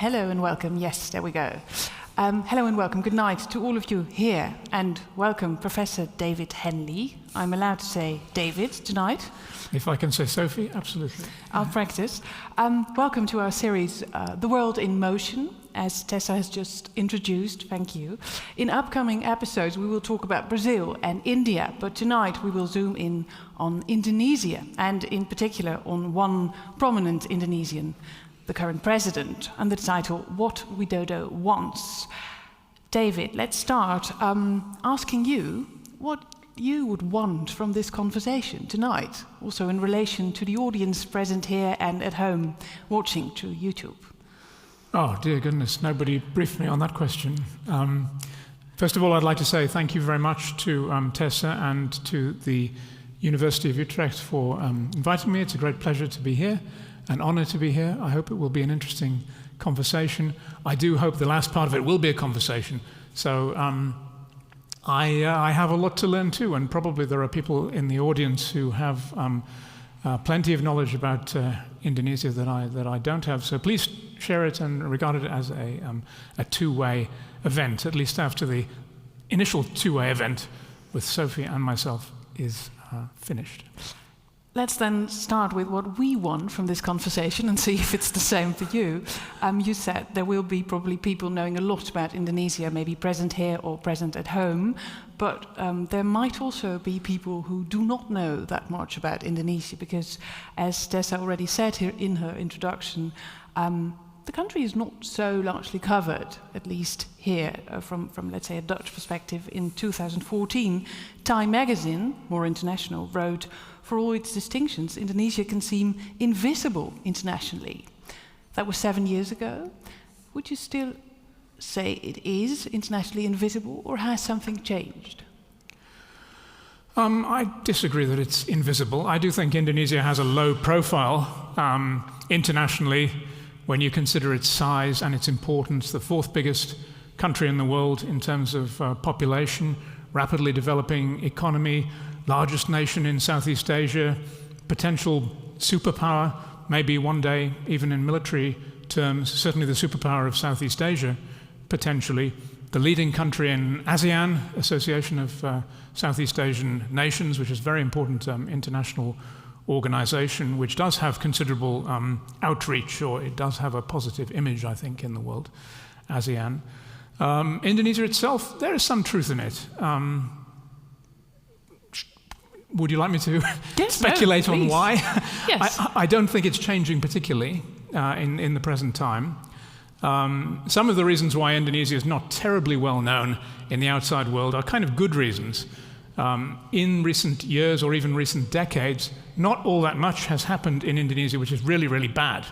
Hello and welcome. Yes, there we go. Hello and welcome. Good night to all of you here, and welcome Professor David Henley. I'm allowed to say David tonight. If I can say Sophie, absolutely. I'll practice. Welcome to our series, The World in Motion, as Tessa has just introduced. Thank you. In upcoming episodes, we will talk about Brazil and India, but tonight we will zoom in on Indonesia, and in particular on one prominent Indonesian, the current president, under the title, What Widodo Wants. David, let's start asking you what you would want from this conversation tonight, also in relation to the audience present here and at home watching through YouTube. Oh, dear goodness, nobody briefed me on that question. First of all, I'd like to say thank you very much to Tessa and to the University of Utrecht for inviting me. It's a great pleasure to be here, an honor to be here. I hope it will be an interesting conversation. I do hope the last part of it will be a conversation. So I have a lot to learn too, and probably there are people in the audience who have plenty of knowledge about Indonesia that I don't have. So please share it and regard it as a two-way event, at least after the initial two-way event with Sophie and myself is finished. Let's then start with what we want from this conversation and see if it's the same for you. You said there will be probably people knowing a lot about Indonesia, maybe present here or present at home, but there might also be people who do not know that much about Indonesia because, as Tessa already said here in her introduction, the country is not so largely covered, at least here, from let's say, a Dutch perspective. In 2014, Time magazine, more international, wrote, "For all its distinctions, Indonesia can seem invisible internationally." That was 7 years ago. Would you still say it is internationally invisible, or has something changed? I disagree that it's invisible. I do think Indonesia has a low profile internationally when you consider its size and its importance, the fourth biggest country in the world in terms of population, rapidly developing economy, largest nation in Southeast Asia, potential superpower, maybe one day, even in military terms, certainly the superpower of Southeast Asia, potentially, the leading country in ASEAN, Association of Southeast Asian Nations, which is a very important international organization, which does have considerable outreach, or it does have a positive image, I think, in the world, ASEAN. Indonesia itself, there is some truth in it. Would you like me to speculate on why? Yes. I don't think it's changing particularly in the present time. Some of the reasons why Indonesia is not terribly well known in the outside world are kind of good reasons. In recent years or even recent decades, not all that much has happened in Indonesia which is really, really bad.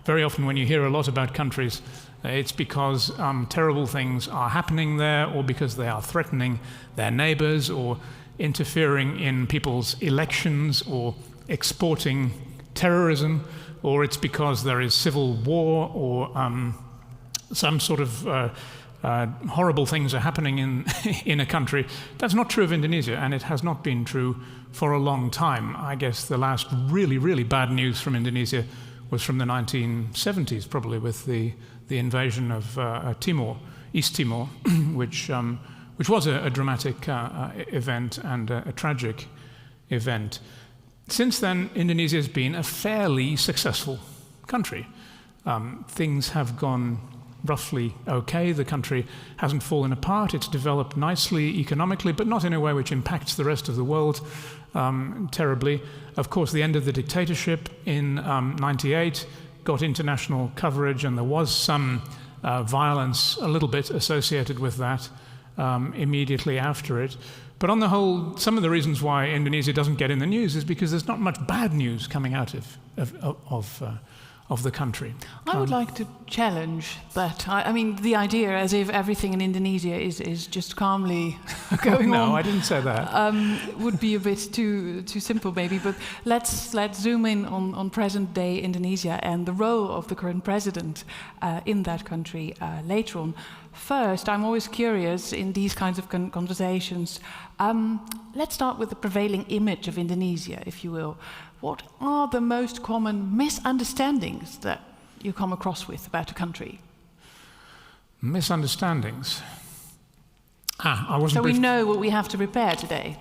Very often when you hear a lot about countries, it's because terrible things are happening there, or because they are threatening their neighbors, or interfering in people's elections, or exporting terrorism, or it's because there is civil war, or some sort of horrible things are happening in a country. That's not true of Indonesia, and it has not been true for a long time. I guess the last really, really bad news from Indonesia was from the 1970s, probably, with the invasion of Timor, East Timor, which was a dramatic event and a tragic event. Since then, Indonesia has been a fairly successful country. Things have gone roughly okay. The country hasn't fallen apart. It's developed nicely economically, but not in a way which impacts the rest of the world terribly. Of course, the end of the dictatorship in '98 got international coverage, and there was some violence, a little bit, associated with that immediately after it. But on the whole, some of the reasons why Indonesia doesn't get in the news is because there's not much bad news coming out of the country. I would like to challenge that. I mean, the idea as if everything in Indonesia is just calmly going on. No, I didn't say that. Would be a bit too simple, maybe. But let's zoom in on present-day Indonesia and the role of the current president in that country later on. First, I'm always curious in these kinds of conversations. Let's start with the prevailing image of Indonesia, if you will. What are the most common misunderstandings that you come across with about the country? Misunderstandings. I wasn't So we briefed. know what we have to prepare today.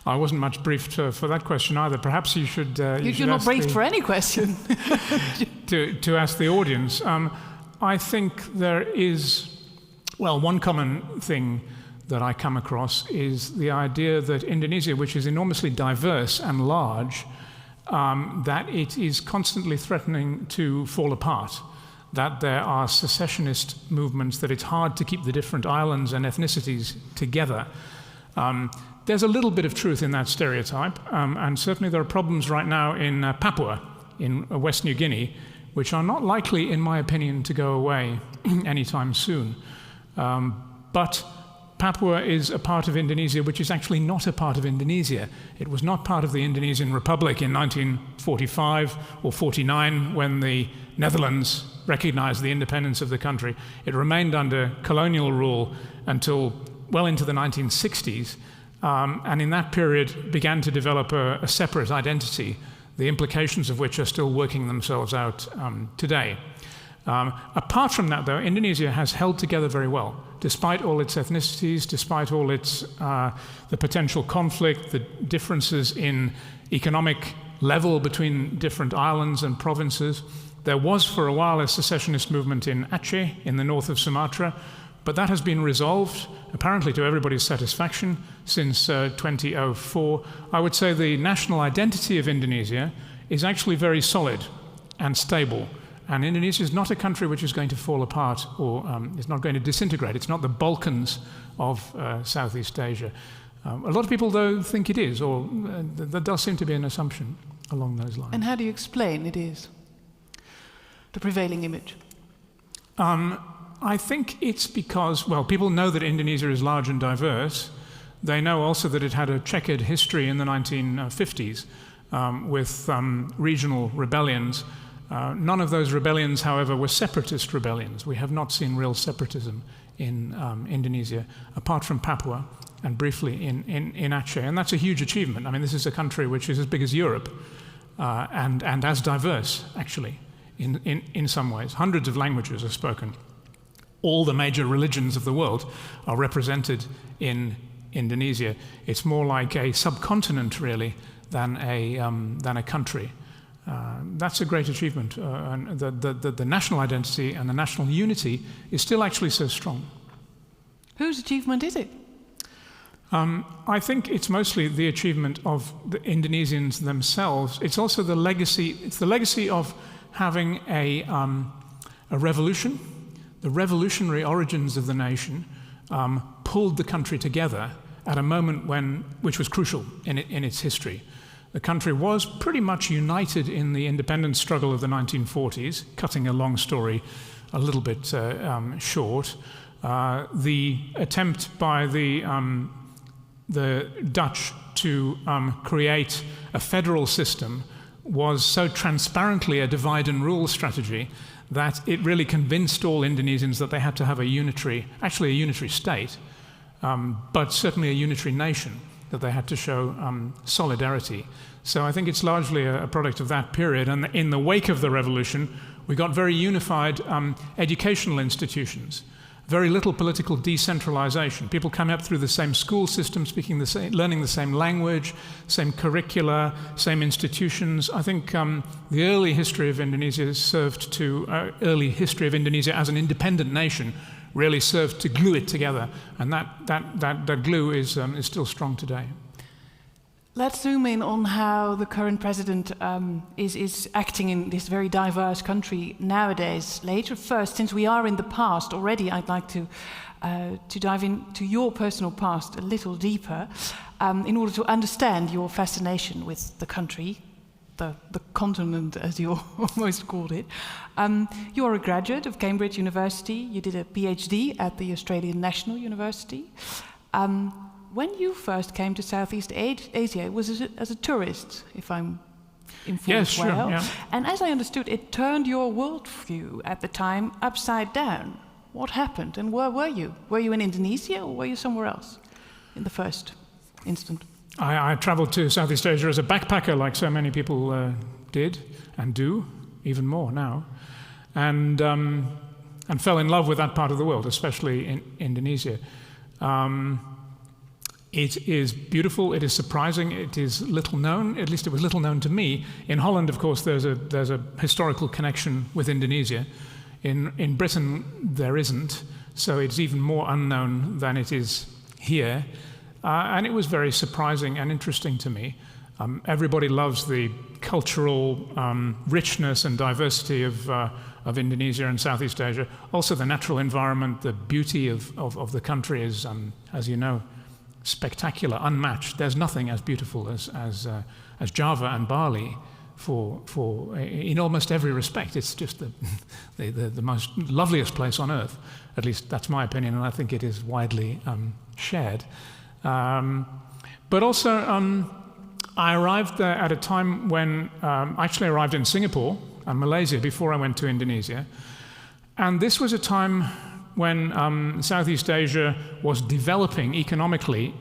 I wasn't much briefed for that question either. Perhaps you should. You're not briefed for any question. to ask the audience. I think there is, well, one common thing that I come across is the idea that Indonesia, which is enormously diverse and large, that it is constantly threatening to fall apart, that there are secessionist movements, that it's hard to keep the different islands and ethnicities together. There's a little bit of truth in that stereotype, and certainly there are problems right now in Papua, in West New Guinea, which are not likely, in my opinion, to go away anytime soon. But Papua is a part of Indonesia which is actually not a part of Indonesia. It was not part of the Indonesian Republic in 1945 or 49 when the Netherlands recognized the independence of the country. It remained under colonial rule until well into the 1960s, and in that period began to develop a separate identity, the implications of which are still working themselves out today. Apart from that, though, Indonesia has held together very well, despite all its ethnicities, despite all its the potential conflict, the differences in economic level between different islands and provinces. There was for a while a secessionist movement in Aceh, in the north of Sumatra, but that has been resolved, apparently to everybody's satisfaction, since 2004. I would say the national identity of Indonesia is actually very solid and stable. And Indonesia is not a country which is going to fall apart or is not going to disintegrate. It's not the Balkans of Southeast Asia. A lot of people, though, think it is, or there does seem to be an assumption along those lines. And how do you explain it is? The prevailing image? I think it's because, well, people know that Indonesia is large and diverse. They know also that it had a checkered history in the 1950s with regional rebellions. None of those rebellions, however, were separatist rebellions. We have not seen real separatism in Indonesia, apart from Papua and briefly in Aceh. And that's a huge achievement. I mean, this is a country which is as big as Europe and as diverse, actually, in some ways. Hundreds of languages are spoken. All the major religions of the world are represented in Indonesia. It's more like a subcontinent, really, than a country. That's a great achievement. And the national identity and the national unity is still actually so strong. Whose achievement is it? I think it's mostly the achievement of the Indonesians themselves. It's also the legacy. It's the legacy of having a revolution. The revolutionary origins of the nation pulled the country together at a moment which was crucial in its history. The country was pretty much united in the independence struggle of the 1940s, cutting a long story a little bit short. The attempt by the Dutch to create a federal system was so transparently a divide and rule strategy that it really convinced all Indonesians that they had to have a unitary state, but certainly a unitary nation, that they had to show solidarity. So I think it's largely a product of that period. And in the wake of the revolution, we got very unified educational institutions, very little political decentralization. People come up through the same school system, learning the same language, same curricula, same institutions. I think the early history of Indonesia early history of Indonesia as an independent nation really served to glue it together, and that glue is still strong today. Let's zoom in on how the current president is acting in this very diverse country nowadays. Later, first, since we are in the past already, I'd like to dive into your personal past a little deeper, in order to understand your fascination with the country, the continent, as you almost called it. You are a graduate of Cambridge University. You did a PhD at the Australian National University. When you first came to Southeast Asia, it was as a tourist, if I'm informed yes, well. Sure, yeah. And as I understood, it turned your worldview at the time upside down. What happened, and where were you? Were you in Indonesia, or were you somewhere else in the first instant? I traveled to Southeast Asia as a backpacker, like so many people did and do, even more now. And fell in love with that part of the world, especially in Indonesia. It is beautiful, it is surprising, it is little known, at least it was little known to me. In Holland, of course, there's a historical connection with Indonesia. In Britain, there isn't, so it's even more unknown than it is here. And it was very surprising and interesting to me. Everybody loves the cultural richness and diversity of Indonesia and Southeast Asia. Also the natural environment, the beauty of the country is, as you know, spectacular, unmatched. There's nothing as beautiful as Java and Bali for in almost every respect. It's just the most loveliest place on earth. At least that's my opinion, and I think it is widely shared. But also, I arrived there at a time when I actually arrived in Singapore and Malaysia before I went to Indonesia. And this was a time when Southeast Asia was developing economically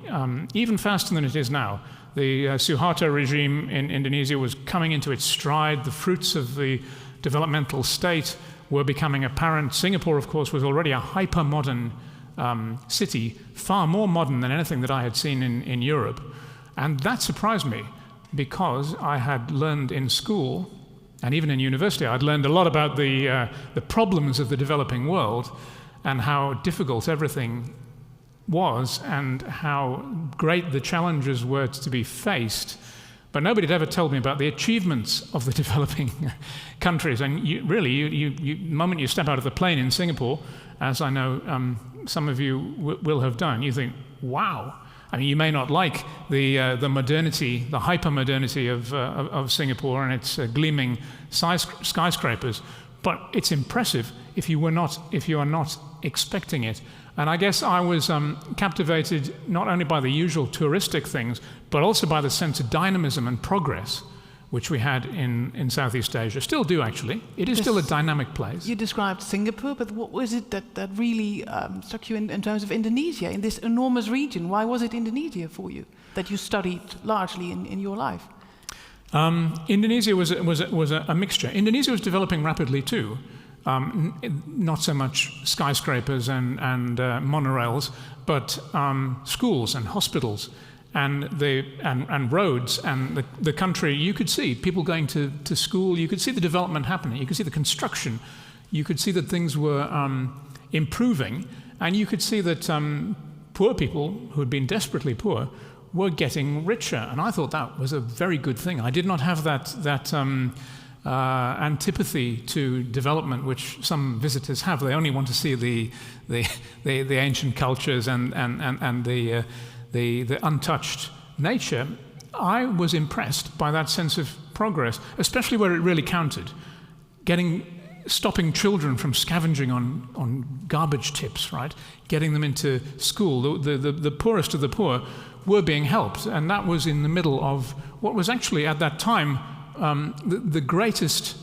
even faster than it is now. The Suharto regime in Indonesia was coming into its stride. The fruits of the developmental state were becoming apparent. Singapore, of course, was already a hyper-modern city, far more modern than anything that I had seen in Europe. And that surprised me because I had learned in school, and even in university, I'd learned a lot about the problems of the developing world and how difficult everything was and how great the challenges were to be faced. But nobody had ever told me about the achievements of the developing countries. And the moment you step out of the plane in Singapore, as I know some of you will have done, you think, wow. I mean, you may not like the modernity, the hyper-modernity of Singapore and its gleaming skyscrapers, but it's impressive if you are not expecting it. And I guess I was captivated not only by the usual touristic things, but also by the sense of dynamism and progress which we had in Southeast Asia. Still do, actually. It is still a dynamic place. You described Singapore, but what was it that really struck you in terms of Indonesia, in this enormous region? Why was it Indonesia for you, that you studied largely in your life? Indonesia was a mixture. Indonesia was developing rapidly too. Not so much skyscrapers and monorails, but schools and hospitals and roads and the country. You could see people going to school. You could see the development happening. You could see the construction. You could see that things were improving, and you could see that poor people who had been desperately poor were getting richer. And I thought that was a very good thing. I did not have that antipathy to development, which some visitors have. They only want to see the ancient cultures and the untouched nature. I was impressed by that sense of progress, especially where it really counted. Stopping children from scavenging on garbage tips, right? Getting them into school. The poorest of the poor were being helped, and that was in the middle of what was actually at that time the greatest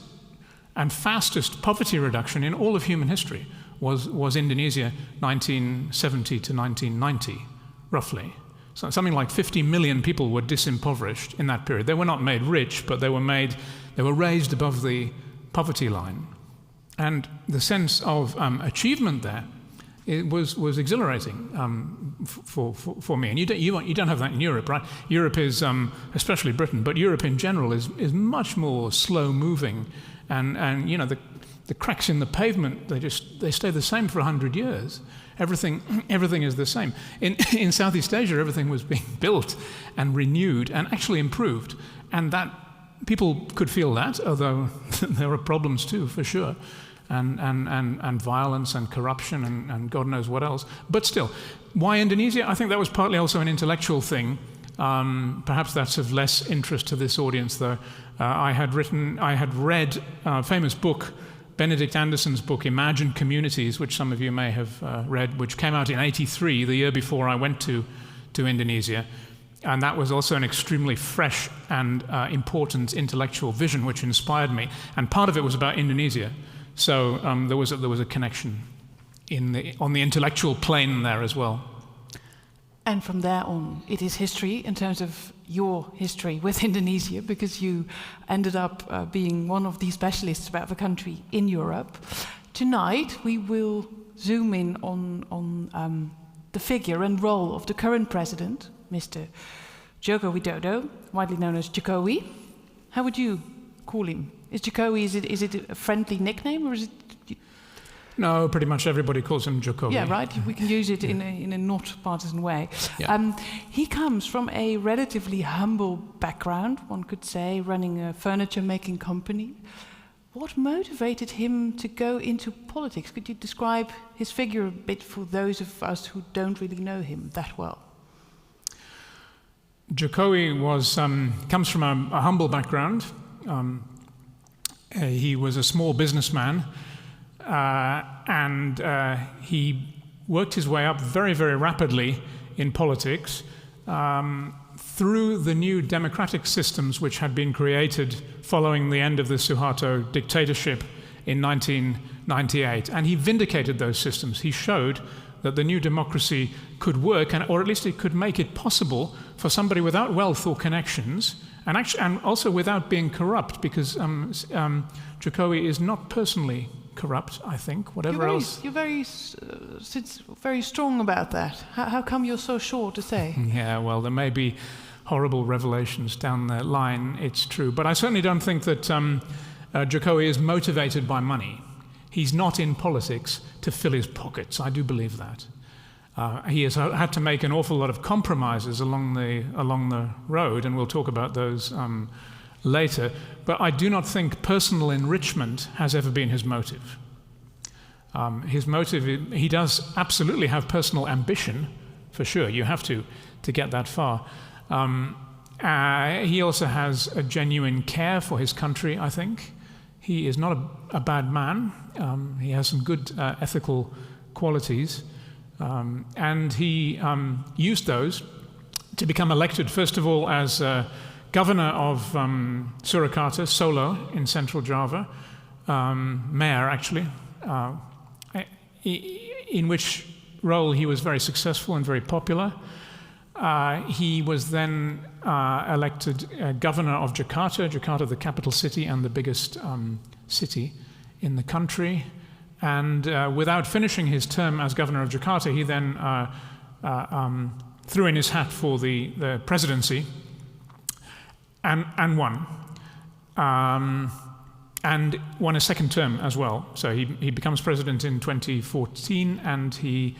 and fastest poverty reduction in all of human history was Indonesia, 1970 to 1990, roughly. So something like 50 million people were disimpoverished in that period. They were not made rich, but they were raised above the poverty line. And the sense of achievement there, it was exhilarating for me. And you don't have that in Europe, right? Europe is, especially Britain, but Europe in general is much more slow-moving. And you know, the cracks in the pavement, they stay the same for 100 years. Everything is the same. In Southeast Asia, everything was being built and renewed and actually improved. And that people could feel that, although there are problems too, for sure. And violence and corruption and God knows what else. But still, why Indonesia? I think that was partly also an intellectual thing. Perhaps that's of less interest to this audience, though. I had read a famous book, Benedict Anderson's book, Imagined Communities, which some of you may have read, which came out in '83, the year before I went to Indonesia. And that was also an extremely fresh and important intellectual vision, which inspired me. And part of it was about Indonesia. So there was a connection on the intellectual plane there as well. And from there on, it is history in terms of your history with Indonesia, because you ended up being one of the specialists about the country in Europe. tonight we will zoom in on the figure and role of the current president, Mr. Joko Widodo, widely known as Jokowi. How would you call him? Is Jokowi, is it a friendly nickname, or is it... No, pretty much everybody calls him Jokowi. Yeah, right. We can use it in a not partisan way. Yeah. He comes from a relatively humble background, one could say, running a furniture-making company. What motivated him to go into politics? Could you describe his figure a bit for those of us who don't really know him that well? Jokowi comes from a humble background. He was a small businessman. And he worked his way up very, very rapidly in politics through the new democratic systems which had been created following the end of the Suharto dictatorship in 1998. And he vindicated those systems. He showed that the new democracy could work, or at least it could make it possible for somebody without wealth or connections, and also without being corrupt, because Jokowi is not personally corrupt, I think. You're very strong about that. How come you're so sure to say? Yeah, well, there may be horrible revelations down the line, it's true. But I certainly don't think that Jokowi is motivated by money. He's not in politics to fill his pockets. I do believe that. He has had to make an awful lot of compromises along the road, and we'll talk about those later. But I do not think personal enrichment has ever been his motive. His motive, he does absolutely have personal ambition, for sure. You have to get that far. He also has a genuine care for his country, I think. He is not a bad man. He has some good ethical qualities. And he used those to become elected, first of all, as governor of Surakarta, Solo, in central Java, mayor, actually, in which role he was very successful and very popular. He was then elected governor of Jakarta, the capital city and the biggest city in the country. And without finishing his term as governor of Jakarta, he then threw in his hat for the presidency and won. And won a second term as well. So he becomes president in 2014, and he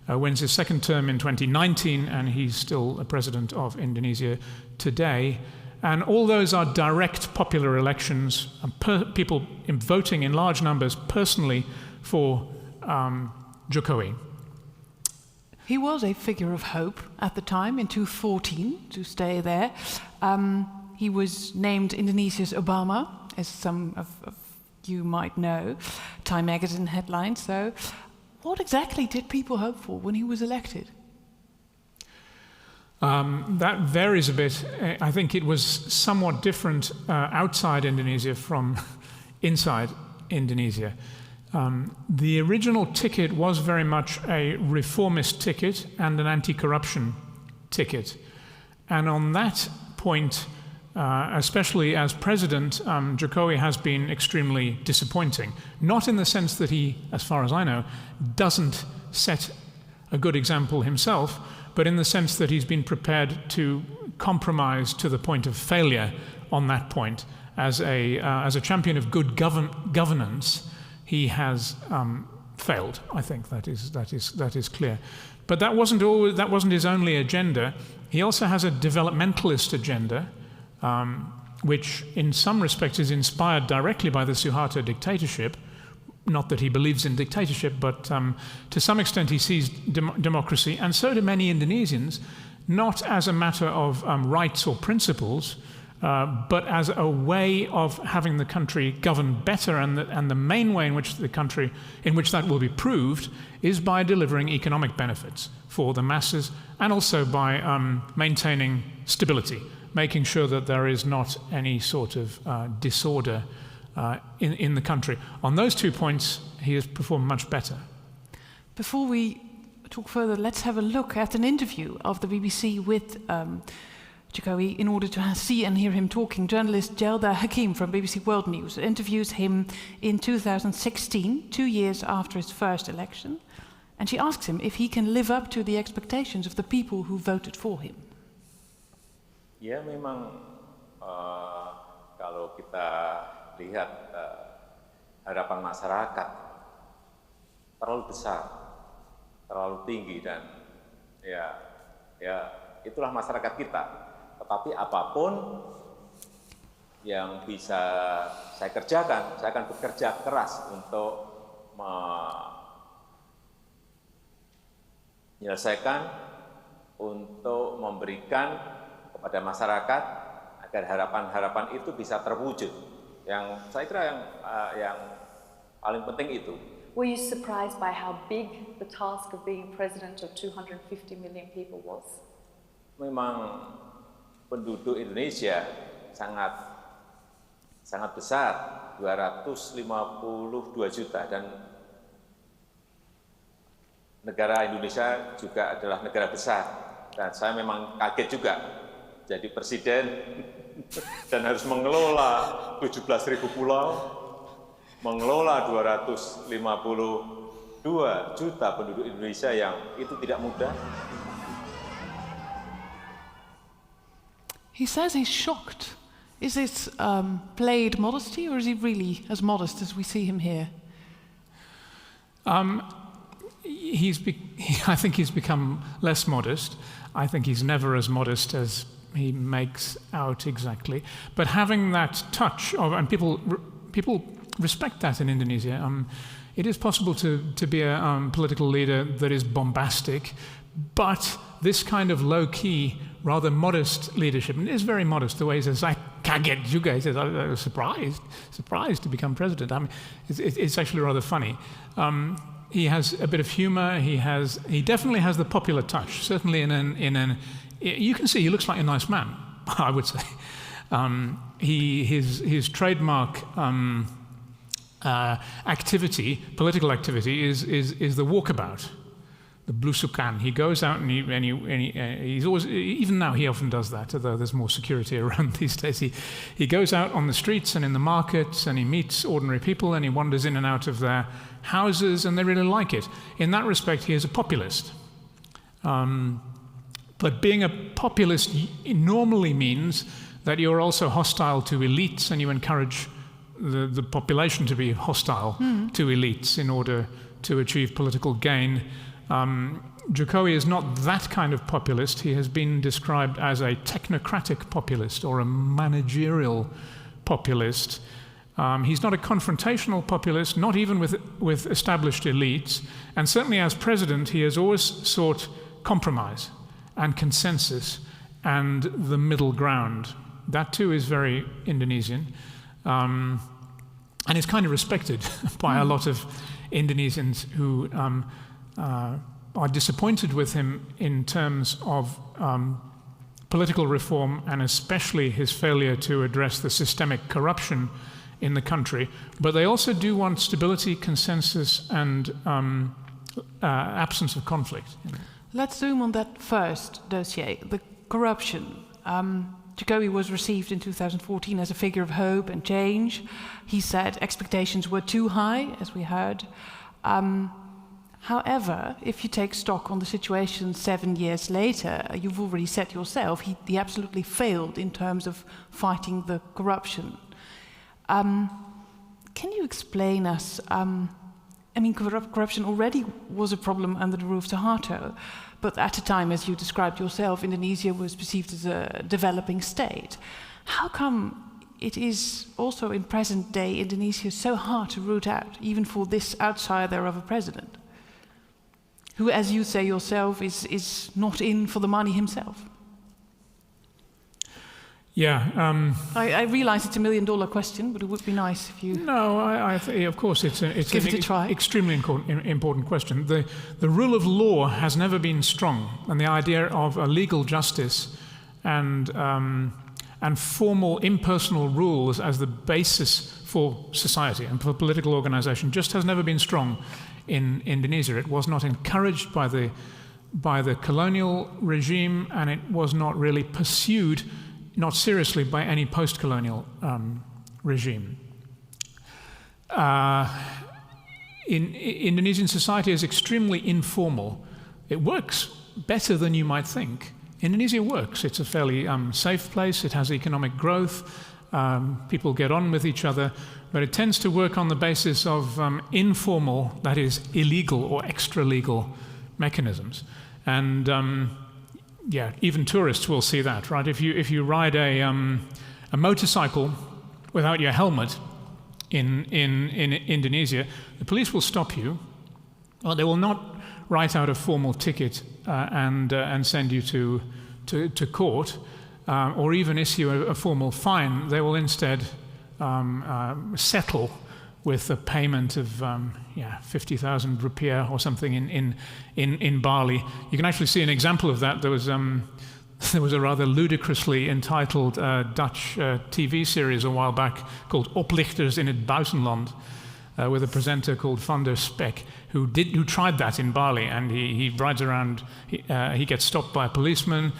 wins his second term in 2019, and he's still a president of Indonesia today. And all those are direct popular elections, people voting in large numbers personally for Jokowi. He was a figure of hope at the time, in 2014, to stay there. He was named Indonesia's Obama, as some of you might know, Time magazine headline. So what exactly did people hope for when he was elected? That varies a bit. I think it was somewhat different outside Indonesia from inside Indonesia. The original ticket was very much a reformist ticket and an anti-corruption ticket. And on that point, especially as president, Jokowi has been extremely disappointing. Not in the sense that he, as far as I know, doesn't set a good example himself, but in the sense that he's been prepared to compromise to the point of failure on that point. As a champion of good governance, he has failed. I think that is clear. But that wasn't his only agenda. He also has a developmentalist agenda, which in some respects is inspired directly by the Suharto dictatorship. Not that he believes in dictatorship, but to some extent he sees democracy, and so do many Indonesians, not as a matter of rights or principles, but as a way of having the country governed better, and the main way in which that will be proved is by delivering economic benefits for the masses, and also by maintaining stability, making sure that there is not any sort of disorder in the country. On those 2 points, he has performed much better. Before we talk further, let's have a look at an interview of the BBC with Jokowi, in order to see and hear him talking, journalist Jelda Hakim from BBC World News interviews him in 2016, 2 years after his first election, and she asks him if he can live up to the expectations of the people who voted for him. Ya memang kalau kita lihat harapan masyarakat terlalu besar, terlalu tinggi dan ya itulah masyarakat kita. Tetapi apapun yang bisa saya kerjakan, saya akan bekerja keras untuk menyelesaikan, untuk memberikan kepada masyarakat agar harapan-harapan itu bisa terwujud. Yang saya kira yang paling penting itu. Were you surprised by how big the task of being president of 250 million people was? Memang penduduk Indonesia sangat besar, 252 juta, dan negara Indonesia juga adalah negara besar, dan saya memang kaget juga jadi presiden dan harus mengelola 17.000 pulau, mengelola 252 juta penduduk Indonesia yang itu tidak mudah. He says he's shocked. Is this played modesty, or is he really as modest as we see him here? I think he's become less modest. I think he's never as modest as he makes out exactly. But having that touch of, and people respect that in Indonesia. It is possible to be a political leader that is bombastic, but this kind of low-key, rather modest leadership, and it is very modest the way he says, I kaget juga, he says, I was surprised to become president. I mean, it's actually rather funny. He has a bit of humor, he definitely has the popular touch, certainly you can see he looks like a nice man, I would say. His trademark political activity is the walkabout. The blusukan. He goes out and he's always, even now he often does that, although there's more security around these days. He goes out on the streets and in the markets and he meets ordinary people and he wanders in and out of their houses and they really like it. In that respect, he is a populist. But being a populist normally means that you're also hostile to elites and you encourage the population to be hostile to elites in order to achieve political gain. Jokowi is not that kind of populist. He has been described as a technocratic populist or a managerial populist. He's not a confrontational populist, not even with established elites. And certainly as president, he has always sought compromise and consensus and the middle ground. That too is very Indonesian. And it's kind of respected by a lot of Indonesians who are disappointed with him in terms of political reform and especially his failure to address the systemic corruption in the country. But they also do want stability, consensus, and absence of conflict. Let's zoom on that first dossier, the corruption. Jokowi was received in 2014 as a figure of hope and change. He said expectations were too high, as we heard. However, if you take stock on the situation 7 years later, you've already said yourself, he absolutely failed in terms of fighting the corruption. Can you explain us, corruption already was a problem under the rule of Suharto, but at the time, as you described yourself, Indonesia was perceived as a developing state. How come it is also in present day Indonesia so hard to root out, even for this outsider of a president, who, as you say yourself, is not in for the money himself? Yeah. I realize it's $1 million question, but it would be nice if you... No, of course, it's an extremely important question. The rule of law has never been strong, and the idea of a legal justice and formal impersonal rules as the basis for society and for political organization just has never been strong in Indonesia. It was not encouraged by by the colonial regime, and it was not really pursued, not seriously, by any post-colonial regime. Indonesian society is extremely informal. It works better than you might think. Indonesia works. It's a fairly safe place. It has economic growth. People get on with each other, but it tends to work on the basis of informal, that is, illegal or extra-legal mechanisms. And yeah, even tourists will see that, right? If you ride a motorcycle without your helmet in Indonesia, the police will stop you. Well, they will not write out a formal ticket and send you to court, or even issue a formal fine. They will instead settle with a payment of 50,000 rupiah or something in Bali. You can actually see an example of that. There was a rather ludicrously entitled Dutch TV series a while back called Oplichters in het Buitenland, with a presenter called Van der Spek, who tried that in Bali, and he rides around. He gets stopped by a policeman.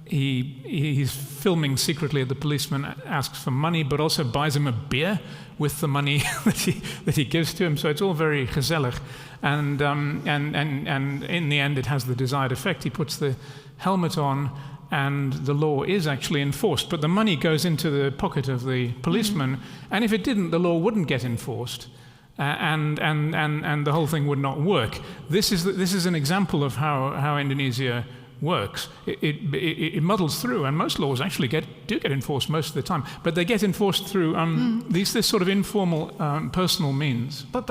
He's filming secretly. The policeman asks for money, but also buys him a beer with the money that he gives to him. So it's all very gezellig, and in the end, it has the desired effect. He puts the helmet on, and the law is actually enforced. But the money goes into the pocket of the policeman, and if it didn't, the law wouldn't get enforced. And the whole thing would not work. This is an example of how Indonesia works. It muddles through, and most laws actually do get enforced most of the time, but they get enforced through this sort of informal personal means. But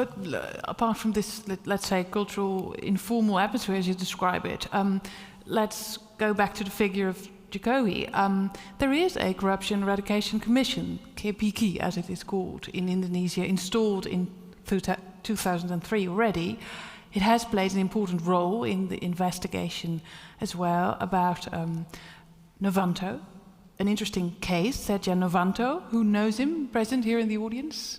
apart from this, let's say, cultural informal atmosphere as you describe it, let's go back to the figure of Jokowi. There is a Corruption Eradication Commission, KPK as it is called, in Indonesia, installed in 2003 already. It has played an important role in the investigation as well about Novanto, an interesting case, Setya Novanto. Who knows him, present here in the audience?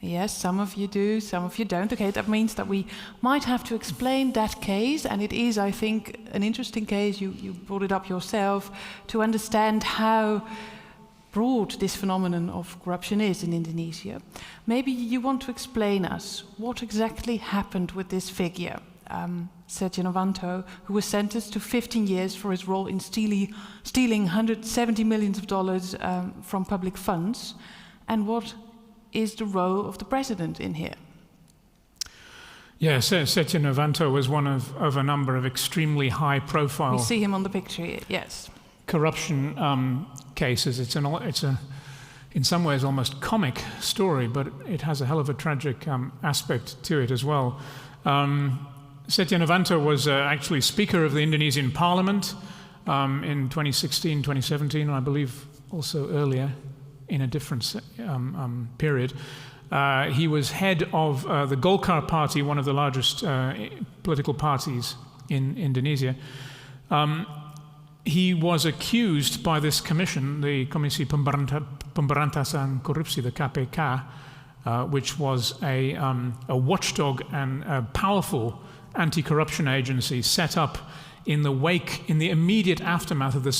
Yes, some of you do, some of you don't. Okay, that means that we might have to explain that case, and it is, I think, an interesting case, you brought it up yourself, to understand how broad this phenomenon of corruption is in Indonesia. Maybe you want to explain us what exactly happened with this figure, Setya Novanto, who was sentenced to 15 years for his role in stealing $170 million from public funds, and what is the role of the president in here? Yes, Setya Novanto was one of a number of extremely high-profile. We see him on the picture here, yes. Corruption cases. It's in some ways almost comic story, but it has a hell of a tragic aspect to it as well. Setya Novanto was actually Speaker of the Indonesian Parliament in 2016, 2017, I believe also earlier in a different period. He was head of the Golkar party, one of the largest political parties in Indonesia. He was accused by this commission, the Komisi Pemberantasan Korupsi, the KPK, which was a watchdog and a powerful anti-corruption agency set up in the immediate aftermath of the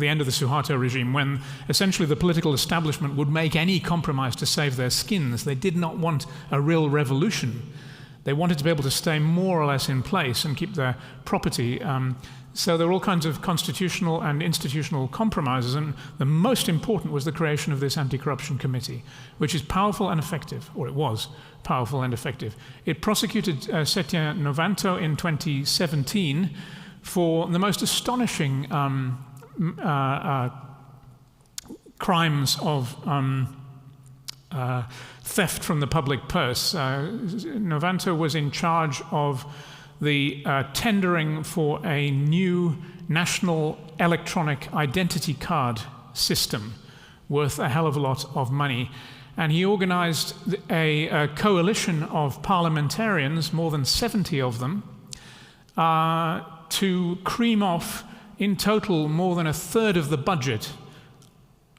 end of the Suharto regime, when essentially the political establishment would make any compromise to save their skins. They did not want a real revolution. They wanted to be able to stay more or less in place and keep their property. So there were all kinds of constitutional and institutional compromises, and the most important was the creation of this anti-corruption committee, which is powerful and effective, or it was powerful and effective. It prosecuted Setya Novanto in 2017 for the most astonishing crimes of theft from the public purse. Novanto was in charge of the tendering for a new national electronic identity card system worth a hell of a lot of money. And he organized a coalition of parliamentarians, more than 70 of them, to cream off in total more than a third of the budget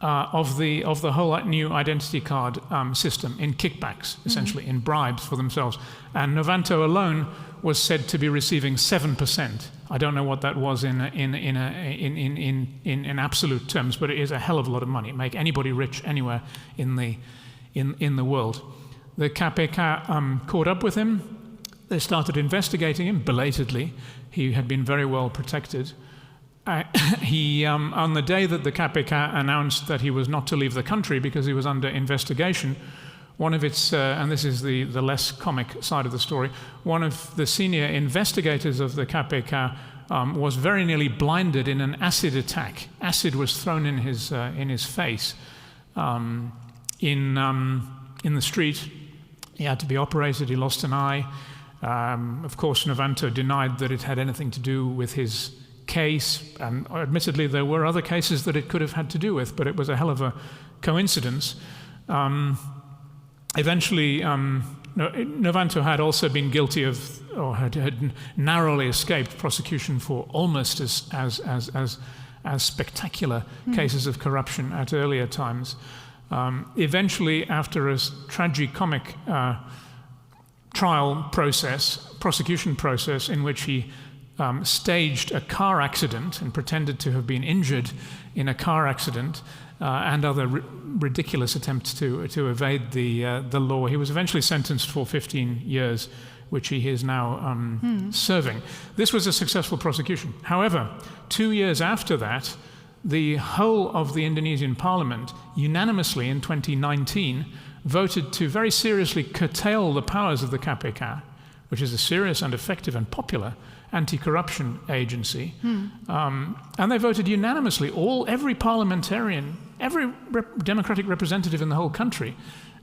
of the whole new identity card system in kickbacks, essentially, in bribes for themselves. And Novanto alone was said to be receiving 7%. I don't know what that was in absolute terms, but it is a hell of a lot of money. It make anybody rich anywhere in the world. The KPK caught up with him. They started investigating him belatedly. He had been very well protected. On the day that the KPK announced that he was not to leave the country because he was under investigation, one of its, and this is the less comic side of the story, one of the senior investigators of the KPK was very nearly blinded in an acid attack. Acid was thrown in his face in the street. He had to be operated. He lost an eye. Of course, Novanto denied that it had anything to do with his case, and admittedly there were other cases that it could have had to do with, but it was a hell of a coincidence. Eventually, Novanto had also been guilty of, or had narrowly escaped prosecution for almost as spectacular cases of corruption at earlier times. Eventually, after a tragicomic prosecution process in which he staged a car accident and pretended to have been injured in a car accident and other ridiculous attempts to evade the law. He was eventually sentenced for 15 years, which he is now serving. This was a successful prosecution. However, 2 years after that, the whole of the Indonesian parliament unanimously in 2019 voted to very seriously curtail the powers of the KPK, which is a serious and effective and popular anti-corruption agency. And they voted unanimously. Every parliamentarian, every democratic representative in the whole country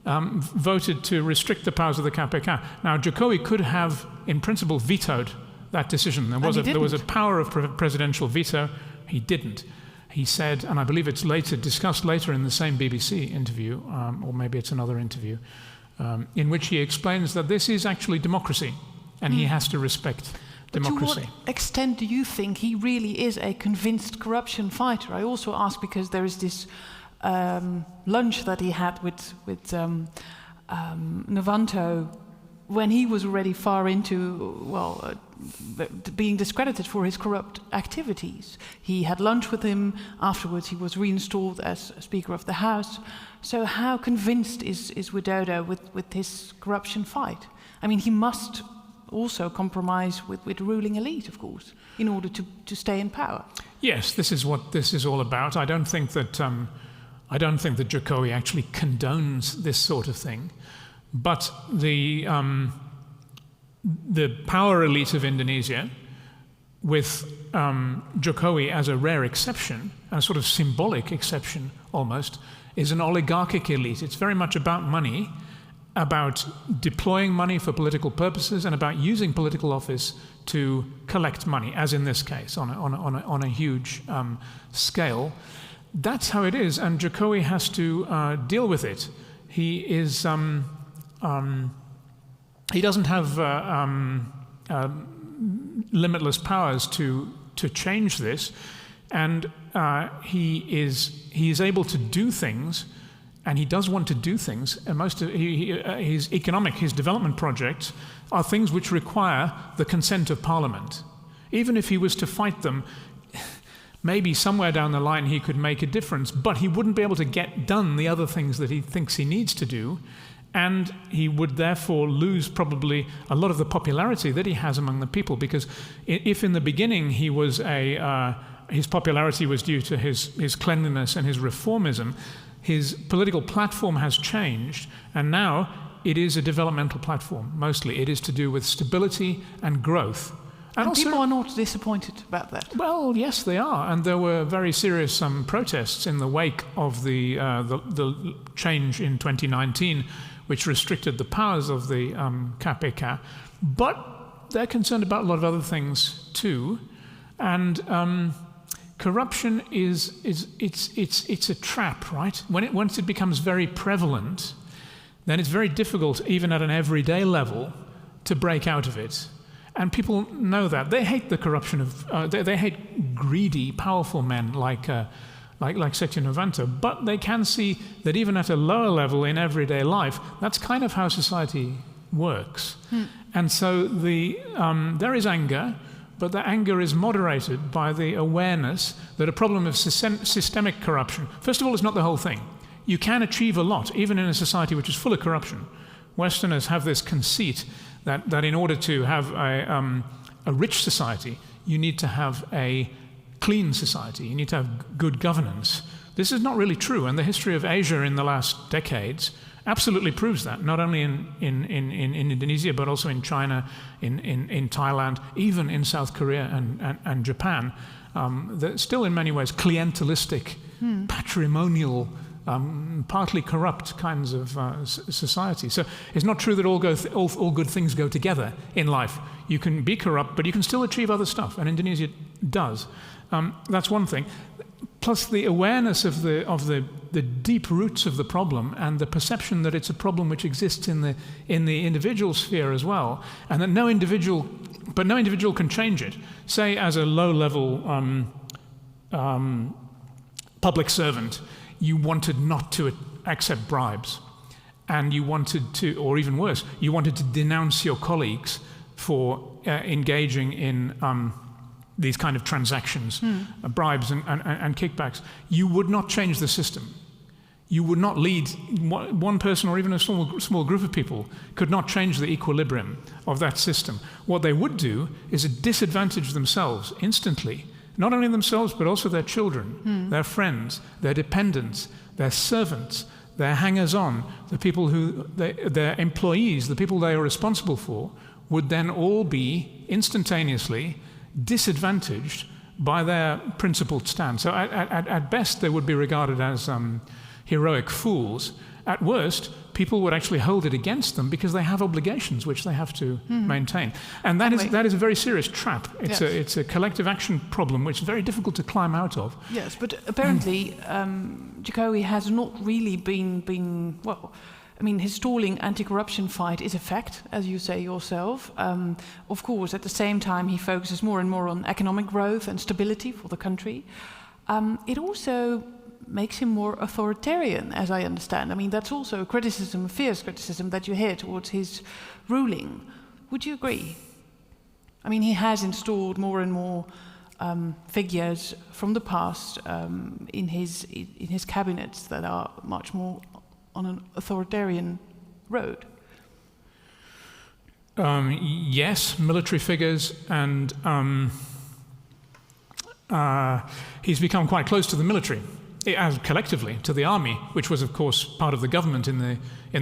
voted to restrict the powers of the KPK. Now, Jokowi could have, in principle, vetoed that decision. There was a power of presidential veto. He didn't. He said, and I believe it's discussed later in the same BBC interview, or maybe it's another interview, in which he explains that this is actually democracy, and he has to respect democracy. To what extent do you think he really is a convinced corruption fighter? I also ask because there is this lunch that he had with Novanto when he was already far into, being discredited for his corrupt activities. He had lunch with him. Afterwards, he was reinstalled as Speaker of the House. So how convinced is Widodo with his corruption fight? I mean, he must also compromise with the ruling elite, of course, in order to stay in power. Yes, this is what this is all about. I don't think that Jokowi actually condones this sort of thing, but the power elite of Indonesia, with Jokowi as a rare exception, a sort of symbolic exception almost, is an oligarchic elite. It's very much about money, about deploying money for political purposes, and about using political office to collect money, as in this case, on a huge scale. That's how it is, and Jokowi has to deal with it. He is he doesn't have limitless powers to change this, and he is able to do things. And he does want to do things, and his development projects are things which require the consent of Parliament. Even if he was to fight them, maybe somewhere down the line he could make a difference, but he wouldn't be able to get done the other things that he thinks he needs to do, and he would therefore lose probably a lot of the popularity that he has among the people, because if in the beginning he was his popularity was due to his cleanliness and his reformism, his political platform has changed, and now it is a developmental platform, mostly. It is to do with stability and growth. And also, people are not disappointed about that. Well, yes, they are. And there were very serious protests in the wake of the change in 2019, which restricted the powers of the KPK. But they're concerned about a lot of other things too. And corruption it's a trap, right? Once it becomes very prevalent, then it's very difficult, even at an everyday level, to break out of it. And people know that. They hate the corruption of, they hate greedy, powerful men like like Setya Novanto, but they can see that even at a lower level in everyday life, that's kind of how society works. And so there is anger, but the anger is moderated by the awareness that a problem of systemic corruption, first of all, is not the whole thing. You can achieve a lot, even in a society which is full of corruption. Westerners have this conceit that in order to have a rich society, you need to have a clean society, you need to have good governance. This is not really true, and the history of Asia in the last decades absolutely proves that, not only in Indonesia, but also in China, in Thailand, even in South Korea and Japan. They're still in many ways clientelistic, patrimonial, partly corrupt kinds of society. So it's not true that all good things go together in life. You can be corrupt, but you can still achieve other stuff, and Indonesia does. That's one thing. Plus the awareness of the deep roots of the problem and the perception that it's a problem which exists in the individual sphere as well, and that no individual can change it. Say as a low-level public servant, you wanted not to accept bribes, and you wanted to, or even worse, you wanted to denounce your colleagues for engaging in these kind of transactions, bribes and kickbacks. You would not change the system. You would not lead one person, or even a small group of people could not change the equilibrium of that system. What they would do is disadvantage themselves instantly, not only themselves but also their children, their friends, their dependents, their servants, their hangers-on, the people their employees, the people they are responsible for, would then all be instantaneously disadvantaged by their principled stand. So at best they would be regarded as heroic fools. At worst, people would actually hold it against them because they have obligations which they have to maintain. And that is a very serious trap. It's a collective action problem which is very difficult to climb out of. Yes, but apparently Jokowi has not really been well, I mean, his stalling anti-corruption fight is a fact, as you say yourself. Of course, at the same time, he focuses more and more on economic growth and stability for the country. It also makes him more authoritarian, as I understand. I mean, that's also a criticism, a fierce criticism that you hear towards his ruling. Would you agree? I mean, he has installed more and more figures from the past in his cabinets that are much more on an authoritarian road. Yes, military figures, and he's become quite close to the military, as collectively to the army, which was, of course, part of the government in the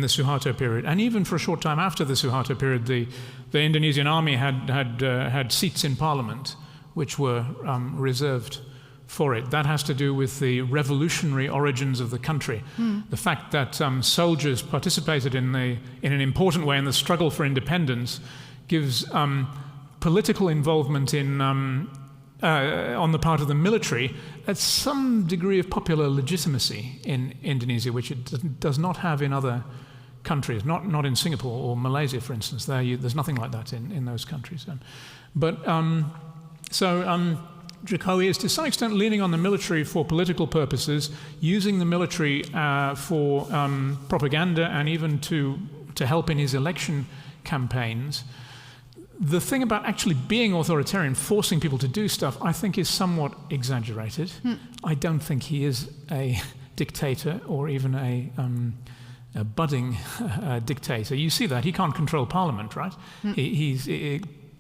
Suharto period, and even for a short time after the Suharto period, the Indonesian army had seats in parliament, which were reserved for it. That has to do with the revolutionary origins of the country. The fact that soldiers participated in an important way in the struggle for independence gives political involvement on the part of the military at some degree of popular legitimacy in Indonesia, which it does not have in other countries, not in Singapore or Malaysia, for instance. There's nothing like that in those countries. Jokowi is to some extent leaning on the military for political purposes, using the military for propaganda and even to help in his election campaigns. The thing about actually being authoritarian, forcing people to do stuff, I think is somewhat exaggerated. I don't think he is a dictator or even a budding dictator. You see that. He can't control parliament, right?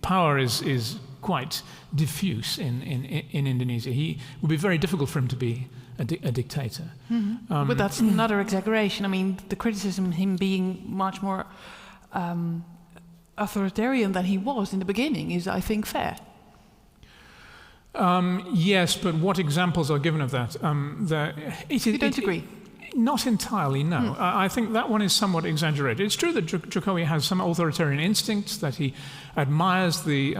Power is quite diffuse in Indonesia. It would be very difficult for him to be a dictator. But that's another exaggeration. I mean, the criticism, him being much more authoritarian than he was in the beginning, is, I think, fair. Yes, but what examples are given of that? You don't agree? Not entirely, no. I think that one is somewhat exaggerated. It's true that Jokowi has some authoritarian instincts, that he admires the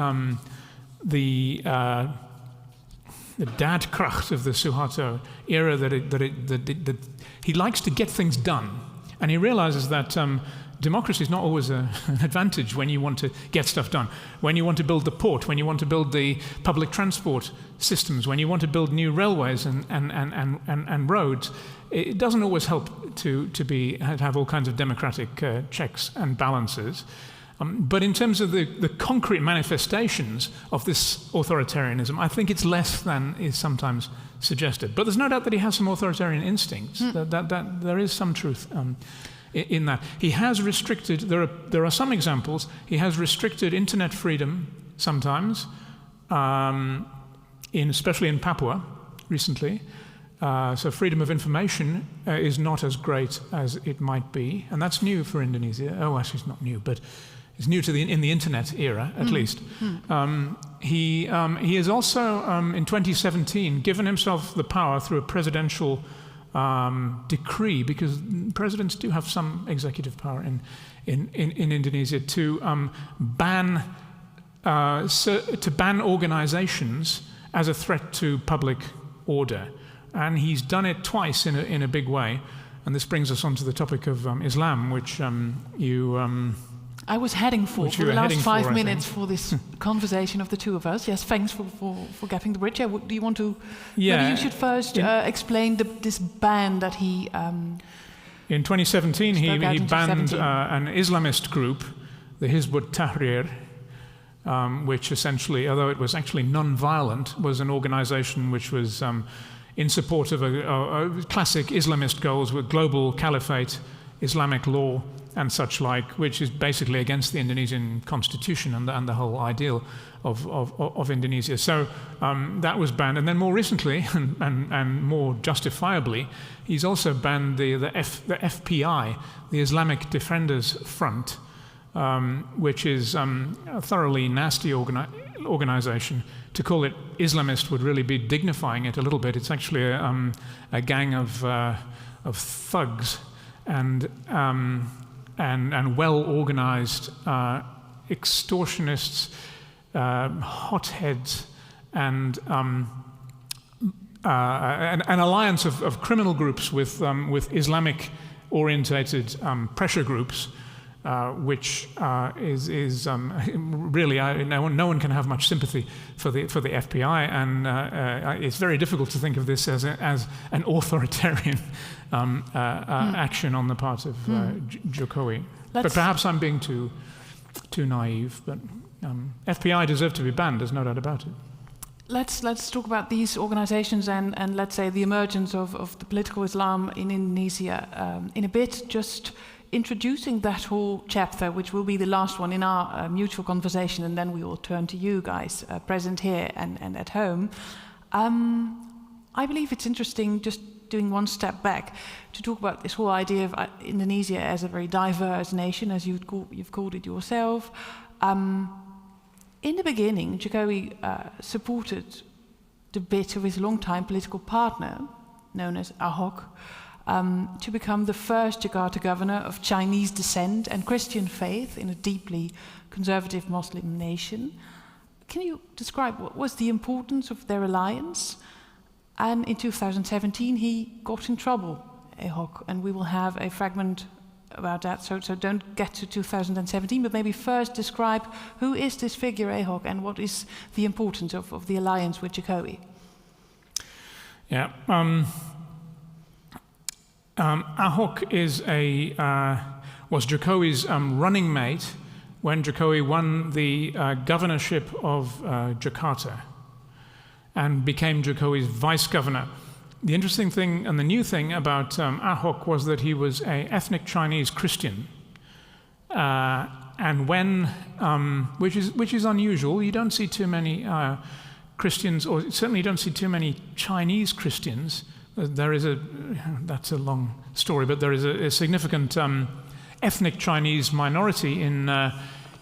daadkracht of the Suharto era, that he likes to get things done, and he realizes that democracy is not always an advantage when you want to get stuff done. When you want to build the port, when you want to build the public transport systems, when you want to build new railways and roads, it doesn't always help to have all kinds of democratic checks and balances. But in terms of the concrete manifestations of this authoritarianism, I think it's less than is sometimes suggested. But there's no doubt that he has some authoritarian instincts. That there is some truth in that. He has restricted. There are some examples. He has restricted internet freedom sometimes, especially in Papua recently. So freedom of information is not as great as it might be, and that's new for Indonesia. Oh, actually, it's not new, but it's new to in the internet era, at least. He has also, in 2017, given himself the power through a presidential decree, because presidents do have some executive power in Indonesia, to ban organizations as a threat to public order. And he's done it twice in a big way. And this brings us on to the topic of Islam, which I was heading for the last 5 minutes for this conversation of the two of us. Yes, thanks for getting the bridge. Do you want to? Yeah. Maybe you should first explain this ban that he. In 2017, he banned an Islamist group, the Hizb ut-Tahrir, which essentially, although it was actually non-violent, was an organization which was in support of a classic Islamist goals with global caliphate, Islamic law, and such like, which is basically against the Indonesian constitution and the whole ideal of Indonesia. So that was banned. And then more recently, and more justifiably, he's also banned the FPI, the Islamic Defenders Front, which is a thoroughly nasty organization. To call it Islamist would really be dignifying it a little bit. It's actually a gang of thugs and well-organized extortionists, hotheads, and an alliance of criminal groups with Islamic-orientated pressure groups, which is really no one can have much sympathy for the FPI, and it's very difficult to think of this as an authoritarian action on the part of Jokowi. But perhaps I'm being too naive. But FPI deserve to be banned. There's no doubt about it. Let's talk about these organizations and let's say the emergence of the political Islam in Indonesia in a bit. Just introducing that whole chapter, which will be the last one in our mutual conversation, and then we will turn to you guys present here and at home. I believe it's interesting, just doing one step back, to talk about this whole idea of Indonesia as a very diverse nation, as you've called it yourself. In the beginning, Jokowi supported the bid of his longtime political partner, known as Ahok, to become the first Jakarta governor of Chinese descent and Christian faith in a deeply conservative Muslim nation. Can you describe what was the importance of their alliance? And in 2017, he got in trouble, Ahok, and we will have a fragment about that, so don't get to 2017, but maybe first describe who is this figure, Ahok, and what is the importance of the alliance with Jokowi? Yeah. Ahok was Jokowi's running mate when Jokowi won the governorship of Jakarta and became Jokowi's vice governor. The interesting thing and the new thing about Ahok was that he was an ethnic Chinese Christian, and when which is unusual. You don't see too many Christians, or certainly you don't see too many Chinese Christians. That's a long story, but there is a significant ethnic Chinese minority in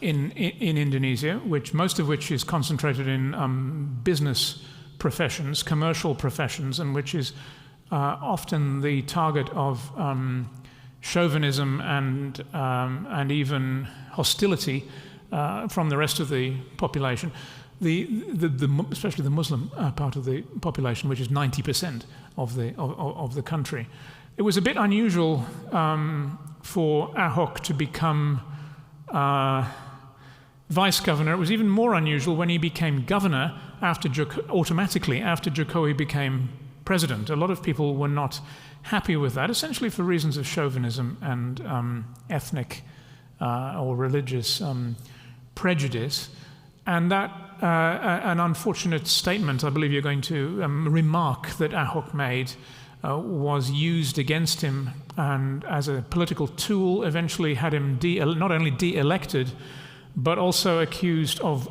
Indonesia, most of which is concentrated in business professions, commercial professions, and which is often the target of chauvinism and even hostility from the rest of the population. Especially the Muslim part of the population, which is 90% of the country, It was a bit unusual for Ahok to become vice governor. It was even more unusual when he became governor automatically after Jokowi became president. A lot of people were not happy with that, essentially for reasons of chauvinism and ethnic or religious prejudice. And that an unfortunate statement, I believe you're going to remark, that Ahok made was used against him and as a political tool, eventually had him not only de-elected, but also accused of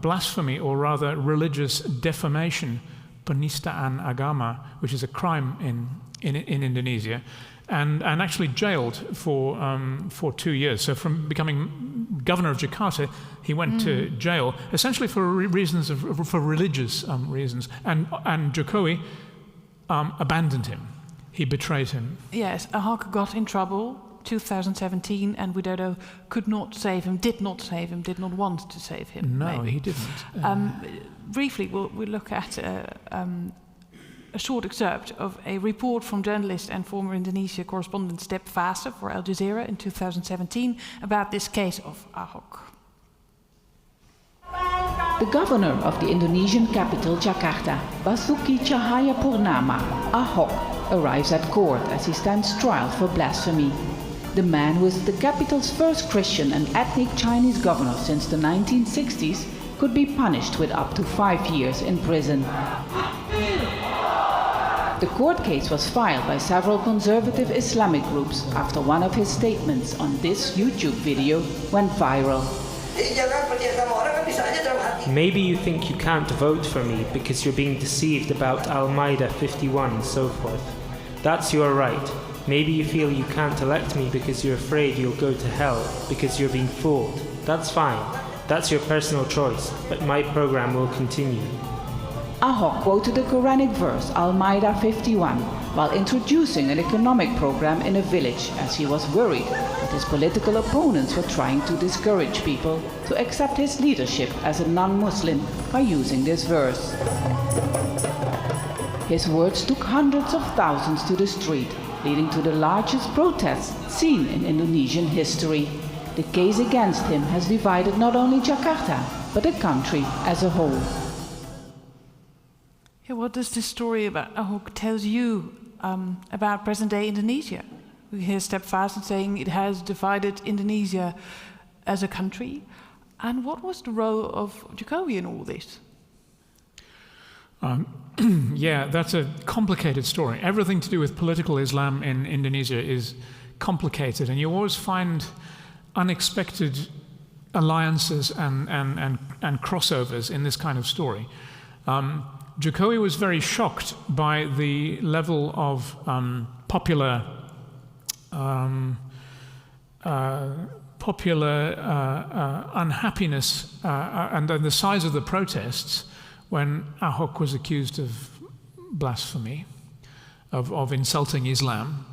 blasphemy, or rather religious defamation, penistaan agama, which is a crime in Indonesia, and actually jailed for 2 years. So from becoming governor of Jakarta, he went to jail, essentially for reasons for religious reasons. And Jokowi abandoned him. He betrayed him. Yes, Ahok got in trouble 2017, and Widodo could not save him, did not save him, did not want to save him. No, maybe. he didn't. Briefly, we'll look at a short excerpt of a report from journalist and former Indonesia correspondent Step Vase for Al Jazeera in 2017 about this case of Ahok. The governor of the Indonesian capital, Jakarta, Basuki Cahayapurnama, Ahok, arrives at court as he stands trial for blasphemy. The man was the capital's first Christian and ethnic Chinese governor since the 1960s could be punished with up to 5 years in prison. The court case was filed by several conservative Islamic groups after one of his statements on this YouTube video went viral. Maybe you think you can't vote for me because you're being deceived about Al-Maida 51 and so forth. That's your right. Maybe you feel you can't elect me because you're afraid you'll go to hell because you're being fooled. That's fine. That's your personal choice, but my program will continue. Ahok quoted the Quranic verse Al-Maida 51 while introducing an economic program in a village, as he was worried that his political opponents were trying to discourage people to accept his leadership as a non-Muslim by using this verse. His words took hundreds of thousands to the street, leading to the largest protests seen in Indonesian history. The case against him has divided not only Jakarta, but the country as a whole. Yeah, what does this story about Ahok tell you about present-day Indonesia? We hear Step Vase saying it has divided Indonesia as a country. And what was the role of Jokowi in all this? Yeah, that's a complicated story. Everything to do with political Islam in Indonesia is complicated, and you always find unexpected alliances and crossovers in this kind of story. Jokowi was very shocked by the level of popular unhappiness and the size of the protests when Ahok was accused of blasphemy, of insulting Islam,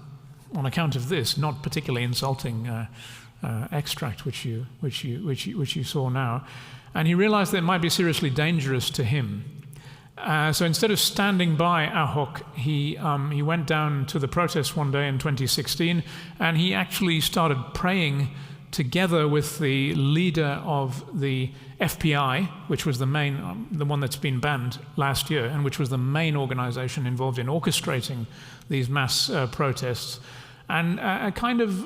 on account of this not particularly insulting extract which you saw now, and he realized that it might be seriously dangerous to him. So instead of standing by Ahok, he went down to the protest one day in 2016, and he actually started praying together with the leader of the FPI, which was the one that's been banned last year, and which was the main organization involved in orchestrating these mass protests, and kind of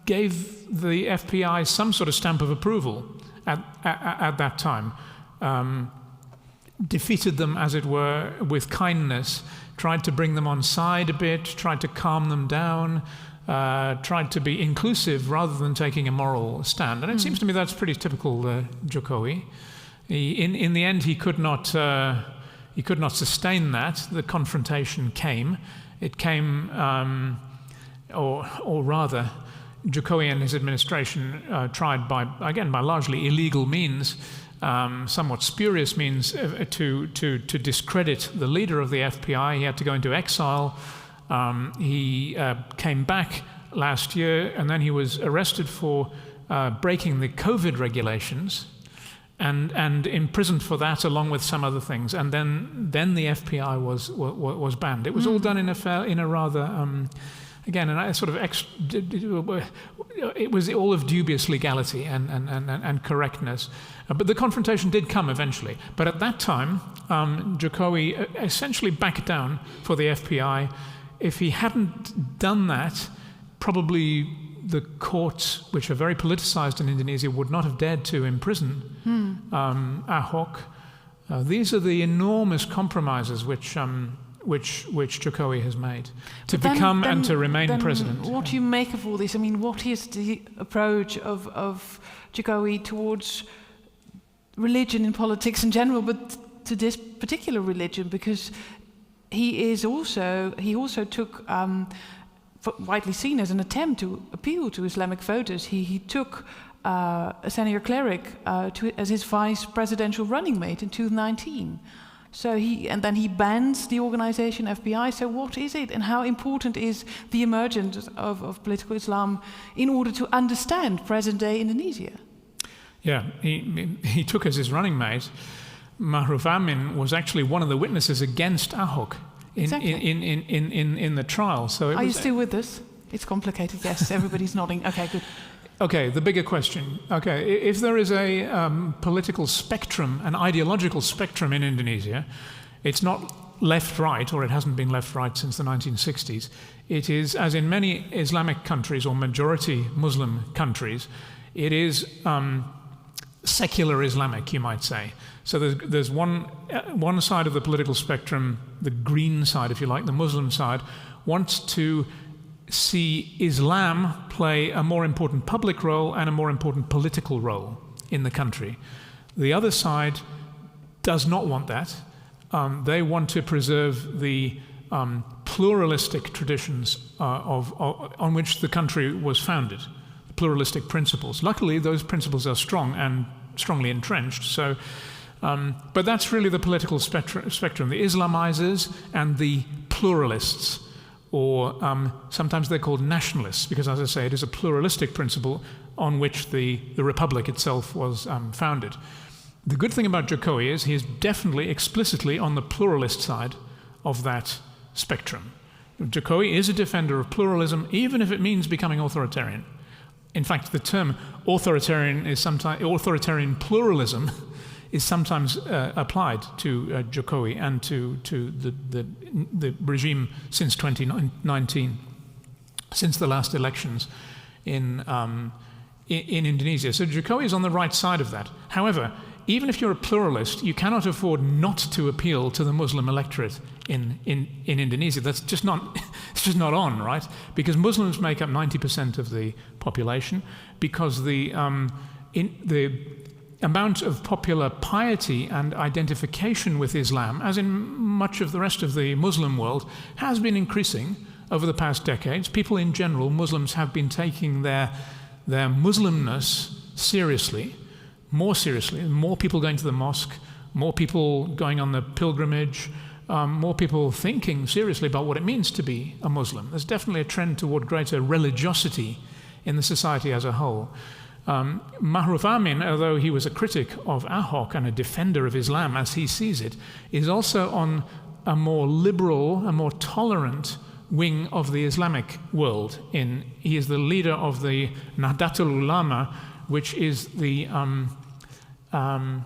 gave the FPI some sort of stamp of approval at that time. Defeated them, as it were, with kindness, tried to bring them on side a bit, tried to calm them down, tried to be inclusive rather than taking a moral stand. And it seems to me that's pretty typical Jokowi. In the end, he could not sustain that. The confrontation came. It came, or rather, Jokowi and his administration tried by largely illegal means, somewhat spurious means, to discredit the leader of the FPI. He had to go into exile. He came back last year, and then he was arrested for breaking the COVID regulations. and imprisoned for that, along with some other things. And then the FPI was banned. It was all done in a rather again, and I sort of it was all of dubious legality and correctness. But the confrontation did come eventually. But at that time, Jokowi essentially backed down for the FPI. If he hadn't done that, probably the courts, which are very politicized in Indonesia, would not have dared to imprison Ahok. These are the enormous compromises which Jokowi has made to become and to remain president. What do you make of all this? I mean, what is the approach of Jokowi towards religion in politics in general, but to this particular religion? Because he also took, widely seen as an attempt to appeal to Islamic voters. He took a senior cleric as his vice presidential running mate in 2019. And then he bans the organization FBI. So what is it, and how important is the emergence of political Islam in order to understand present-day Indonesia? Yeah, he took as his running mate. Ma'ruf Amin was actually one of the witnesses against Ahok in the trial. So are you still with us? It's complicated. Yes, everybody's nodding. Okay, good. Okay, the bigger question. Okay, if there is a political spectrum, an ideological spectrum in Indonesia, it's not left-right, or it hasn't been left-right since the 1960s. It is, as in many Islamic countries or majority Muslim countries, it is secular Islamic, you might say. So there's one side of the political spectrum, the green side, if you like, the Muslim side, wants to see Islam play a more important public role and a more important political role in the country. The other side does not want that. They want to preserve the pluralistic traditions on which the country was founded, the pluralistic principles. Luckily, those principles are strong and strongly entrenched. So, but that's really the political spectrum, the Islamizers and the pluralists. Or sometimes they're called nationalists, because, as I say, it is a pluralistic principle on which the republic itself was founded. The good thing about Jokowi is he is definitely explicitly on the pluralist side of that spectrum. Jokowi is a defender of pluralism, even if it means becoming authoritarian. In fact, the term authoritarian pluralism is sometimes applied to Jokowi and to the regime since 2019, since the last elections in Indonesia. So Jokowi is on the right side of that. However, even if you're a pluralist, you cannot afford not to appeal to the Muslim electorate in Indonesia. That's just not it's just not on, right? Because Muslims make up 90% of the population, because the amount of popular piety and identification with Islam, as in much of the rest of the Muslim world, has been increasing over the past decades. People in general, Muslims, have been taking their Muslimness seriously, more people going to the mosque, more people going on the pilgrimage, more people thinking seriously about what it means to be a Muslim. There's definitely a trend toward greater religiosity in the society as a whole. Ma'ruf Amin, although he was a critic of Ahok and a defender of Islam as he sees it, is also on a more liberal, a more tolerant wing of the Islamic world. He is the leader of the Nahdlatul Ulama, which is the,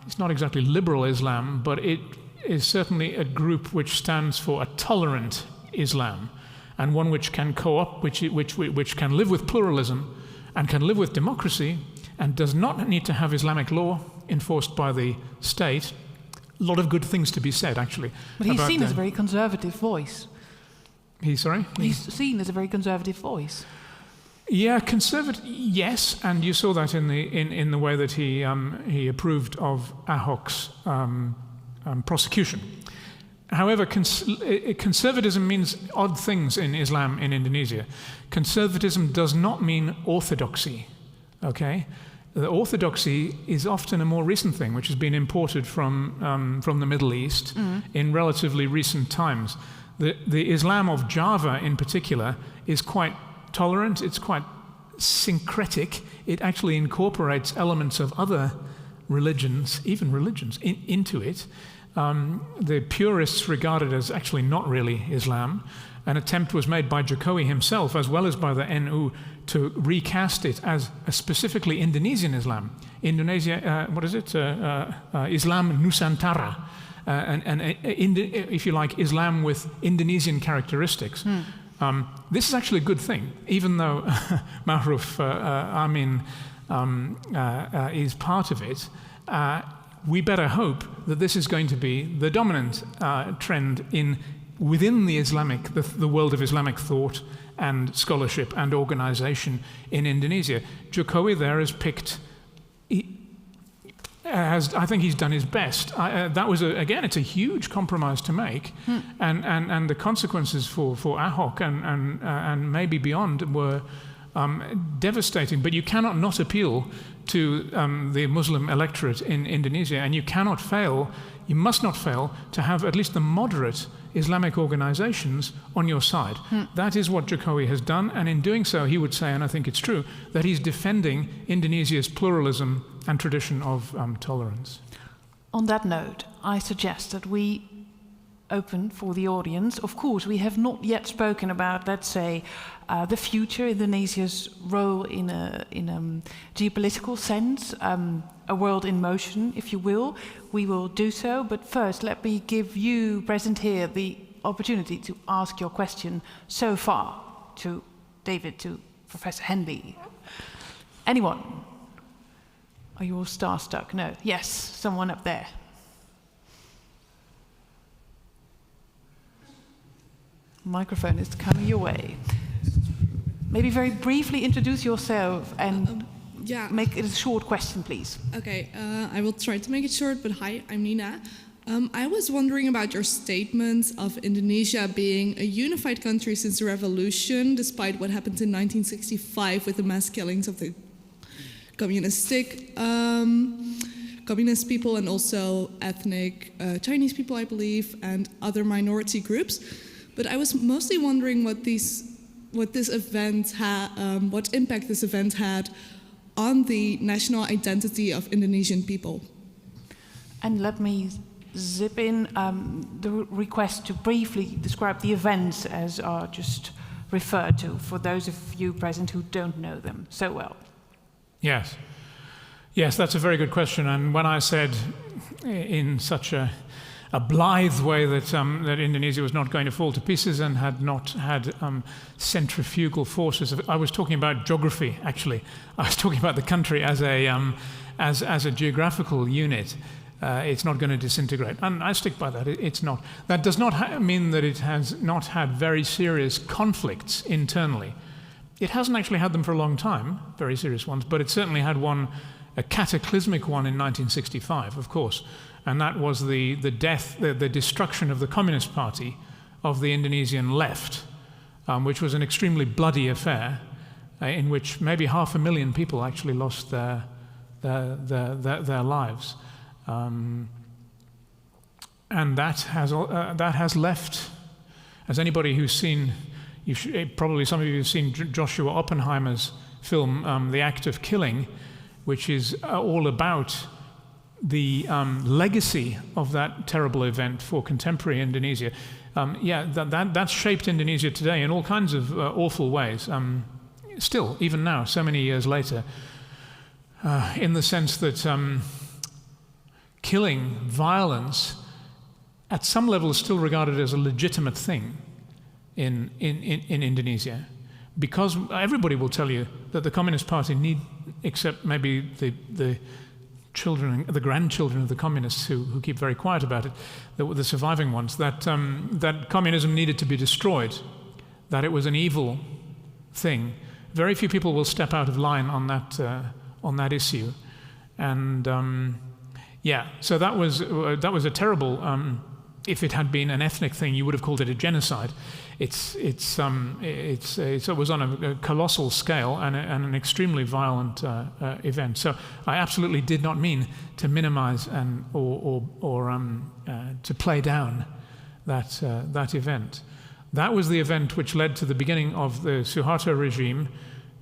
it's not exactly liberal Islam, but it is certainly a group which stands for a tolerant Islam, and one which can which can live with pluralism and can live with democracy, and does not need to have Islamic law enforced by the state. A lot of good things to be said, actually. But he's seen as a very conservative voice. He's seen as a very conservative voice. Yeah, conservative, yes, and you saw that in the way that he approved of Ahok's prosecution. However, conservatism means odd things in Islam in Indonesia. Conservatism does not mean orthodoxy, okay? The orthodoxy is often a more recent thing, which has been imported from the Middle East in relatively recent times. The Islam of Java, in particular, is quite tolerant, it's quite syncretic. It actually incorporates elements of other religions, even religions, into it. The purists regard it as actually not really Islam. An attempt was made by Jokowi himself, as well as by the NU, to recast it as a specifically Indonesian Islam. Indonesia, Islam Nusantara. If you like, Islam with Indonesian characteristics. This is actually a good thing, even though Ma'ruf Amin is part of it. We better hope that this is going to be the dominant trend within the world of Islamic thought and scholarship and organization in Indonesia. Jokowi there has picked. I think he's done his best. That was it's a huge compromise to make, and the consequences for Ahok and maybe beyond were devastating. But you cannot not appeal to the Muslim electorate in Indonesia, and you must not fail to have at least the moderate Islamic organizations on your side. That is what Jokowi has done, and in doing so, he would say, and I think it's true, that he's defending Indonesia's pluralism and tradition of tolerance. On that note, I suggest that we open for the audience. Of course, we have not yet spoken about, let's say, the future, Indonesia's role in a geopolitical sense, a world in motion, if you will. We will do so, but first let me give you, present here, the opportunity to ask your question so far to David, to Professor Henley. Anyone? Are you all starstruck? No. Yes, someone up there. Microphone is coming your way. Maybe very briefly introduce yourself and make it a short question, please. Okay, I will try to make it short, but hi, I'm Nina. I was wondering about your statement of Indonesia being a unified country since the revolution, despite what happened in 1965 with the mass killings of the communist people and also ethnic Chinese people, I believe, and other minority groups. But I was mostly wondering what impact this event had on the national identity of Indonesian people. And let me zip in the request to briefly describe the events as are just referred to for those of you present who don't know them so well. Yes, that's a very good question. And when I said in such a blithe way that Indonesia was not going to fall to pieces and had not had centrifugal forces, I was talking about geography. Actually, I was talking about the country as a geographical unit. It's not going to disintegrate, and I stick by that. It's not. That does not mean that it has not had very serious conflicts internally. It hasn't actually had them for a long time, very serious ones, but it certainly had one, a cataclysmic one in 1965, of course. And that was the destruction of the Communist Party of the Indonesian left, which was an extremely bloody affair, in which maybe 500,000 people actually lost their lives, and that has left, as anybody who's seen, probably some of you have seen Joshua Oppenheimer's film, The Act of Killing, which is all about the legacy of that terrible event for contemporary Indonesia. That's shaped Indonesia today in all kinds of awful ways. Still, even now, so many years later, in the sense that killing, violence, at some level is still regarded as a legitimate thing in Indonesia, because everybody will tell you that the Communist Party except maybe the grandchildren of the communists who keep very quiet about it, the surviving ones, that communism needed to be destroyed, that it was an evil thing. Very few people will step out of line on that issue, and so that was a terrible. If it had been an ethnic thing, you would have called it a genocide. It was on a colossal scale and an extremely violent event. So I absolutely did not mean to minimize or to play down that event. That was the event which led to the beginning of the Suharto regime,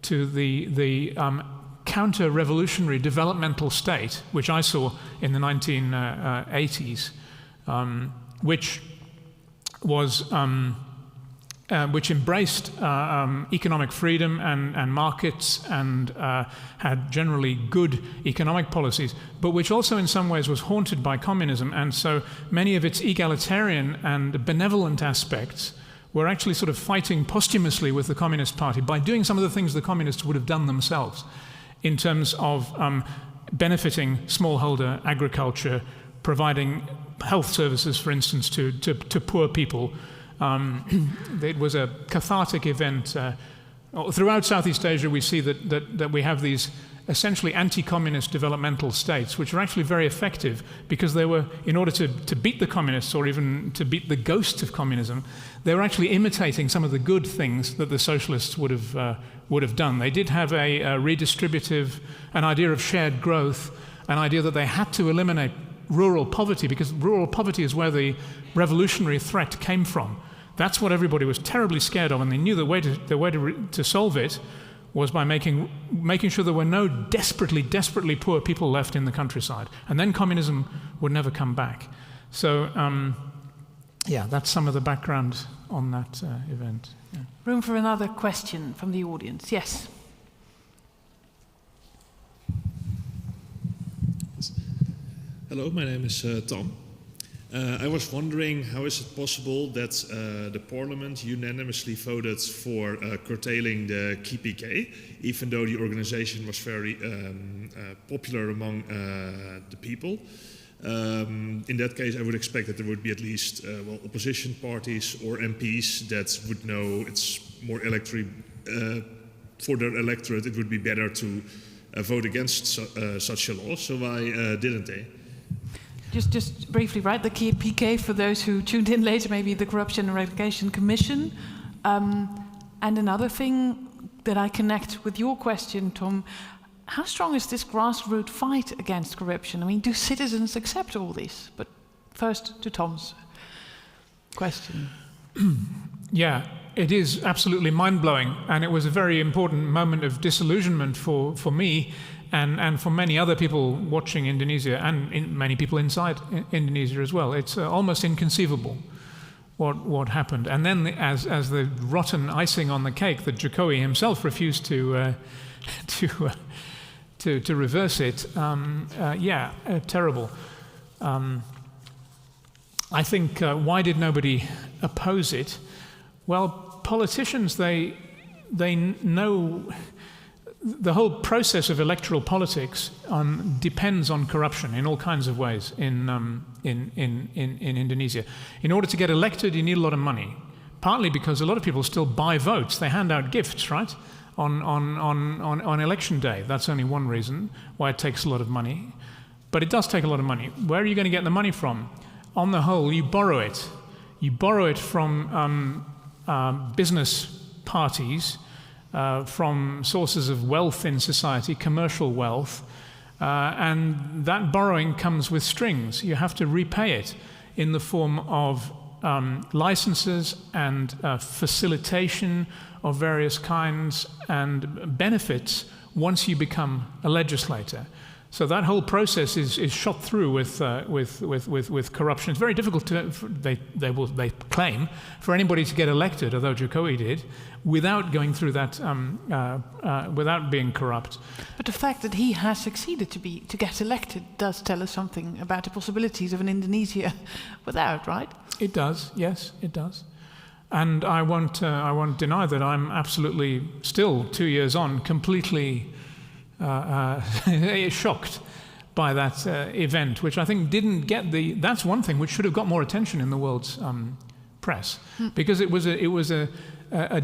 to the counter-revolutionary developmental state, which I saw in the 1980s, which embraced economic freedom and markets and had generally good economic policies, but which also in some ways was haunted by communism. And so many of its egalitarian and benevolent aspects were actually sort of fighting posthumously with the Communist Party by doing some of the things the communists would have done themselves in terms of benefiting smallholder agriculture, providing health services, for instance, to poor people. It was a cathartic event. Throughout Southeast Asia, we see that we have these essentially anti-communist developmental states, which are actually very effective because they were, in order to beat the communists or even to beat the ghosts of communism, they were actually imitating some of the good things that the socialists would have done. They did have a redistributive, an idea of shared growth, an idea that they had to eliminate rural poverty, because rural poverty is where the revolutionary threat came from. That's what everybody was terribly scared of, and they knew the way to solve it was by making sure there were no desperately poor people left in the countryside, and then communism would never come back. So, yeah, that's some of the background on that event. Yeah. Room for another question from the audience. Yes. Hello, my name is Tom. I was wondering, how is it possible that the parliament unanimously voted for curtailing the KPK, even though the organization was very popular among the people? In that case, I would expect that there would be at least opposition parties or MPs that would know it's more for their electorate, it would be better to vote against such a law. So why didn't they? Just briefly, right? The KPK, for those who tuned in later, maybe the Corruption and Eradication Commission. And another thing that I connect with your question, Tom, how strong is this grassroots fight against corruption? I mean, do citizens accept all this? But first to Tom's question. Yeah, it is absolutely mind-blowing, and it was a very important moment of disillusionment for me and for many other people watching Indonesia, and many people inside Indonesia as well. It's almost inconceivable what happened. And then, as the rotten icing on the cake, that Jokowi himself refused to reverse it. Terrible. I think why did nobody oppose it? Well, politicians, they know. The whole process of electoral politics depends on corruption in all kinds of ways in Indonesia. In order to get elected, you need a lot of money. Partly because a lot of people still buy votes; they hand out gifts, right, on election day. That's only one reason why it takes a lot of money. But it does take a lot of money. Where are you going to get the money from? On the whole, you borrow it. You borrow it from business parties. From sources of wealth in society, commercial wealth, and that borrowing comes with strings. You have to repay it in the form of licenses and facilitation of various kinds and benefits once you become a legislator. So that whole process is shot through with corruption. It's very difficult they claim, for anybody to get elected, although Jokowi did, without going through that, without being corrupt. But the fact that he has succeeded to get elected does tell us something about the possibilities of an Indonesia without, right? It does, yes, it does. And I won't deny that I'm absolutely still 2 years on completely shocked by that event, which I think didn't get that's one thing which should have got more attention in the world's press, because it was a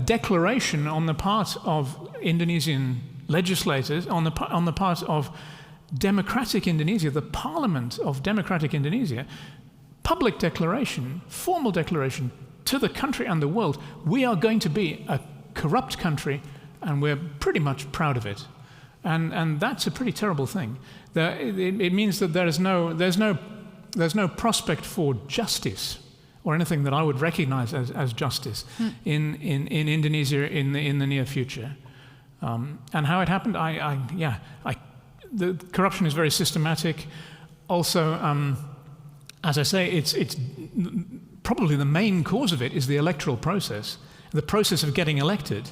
declaration on the part of Indonesian legislators, on the part of democratic Indonesia, the parliament of democratic Indonesia, public declaration, formal declaration to the country and the world: we are going to be a corrupt country, and we're pretty much proud of it. And that's a pretty terrible thing. It means that there's no prospect for justice or anything that I would recognize as justice in Indonesia in the near future. And how it happened, the corruption is very systematic. Also, as I say, it's probably the main cause of it is the electoral process, the process of getting elected.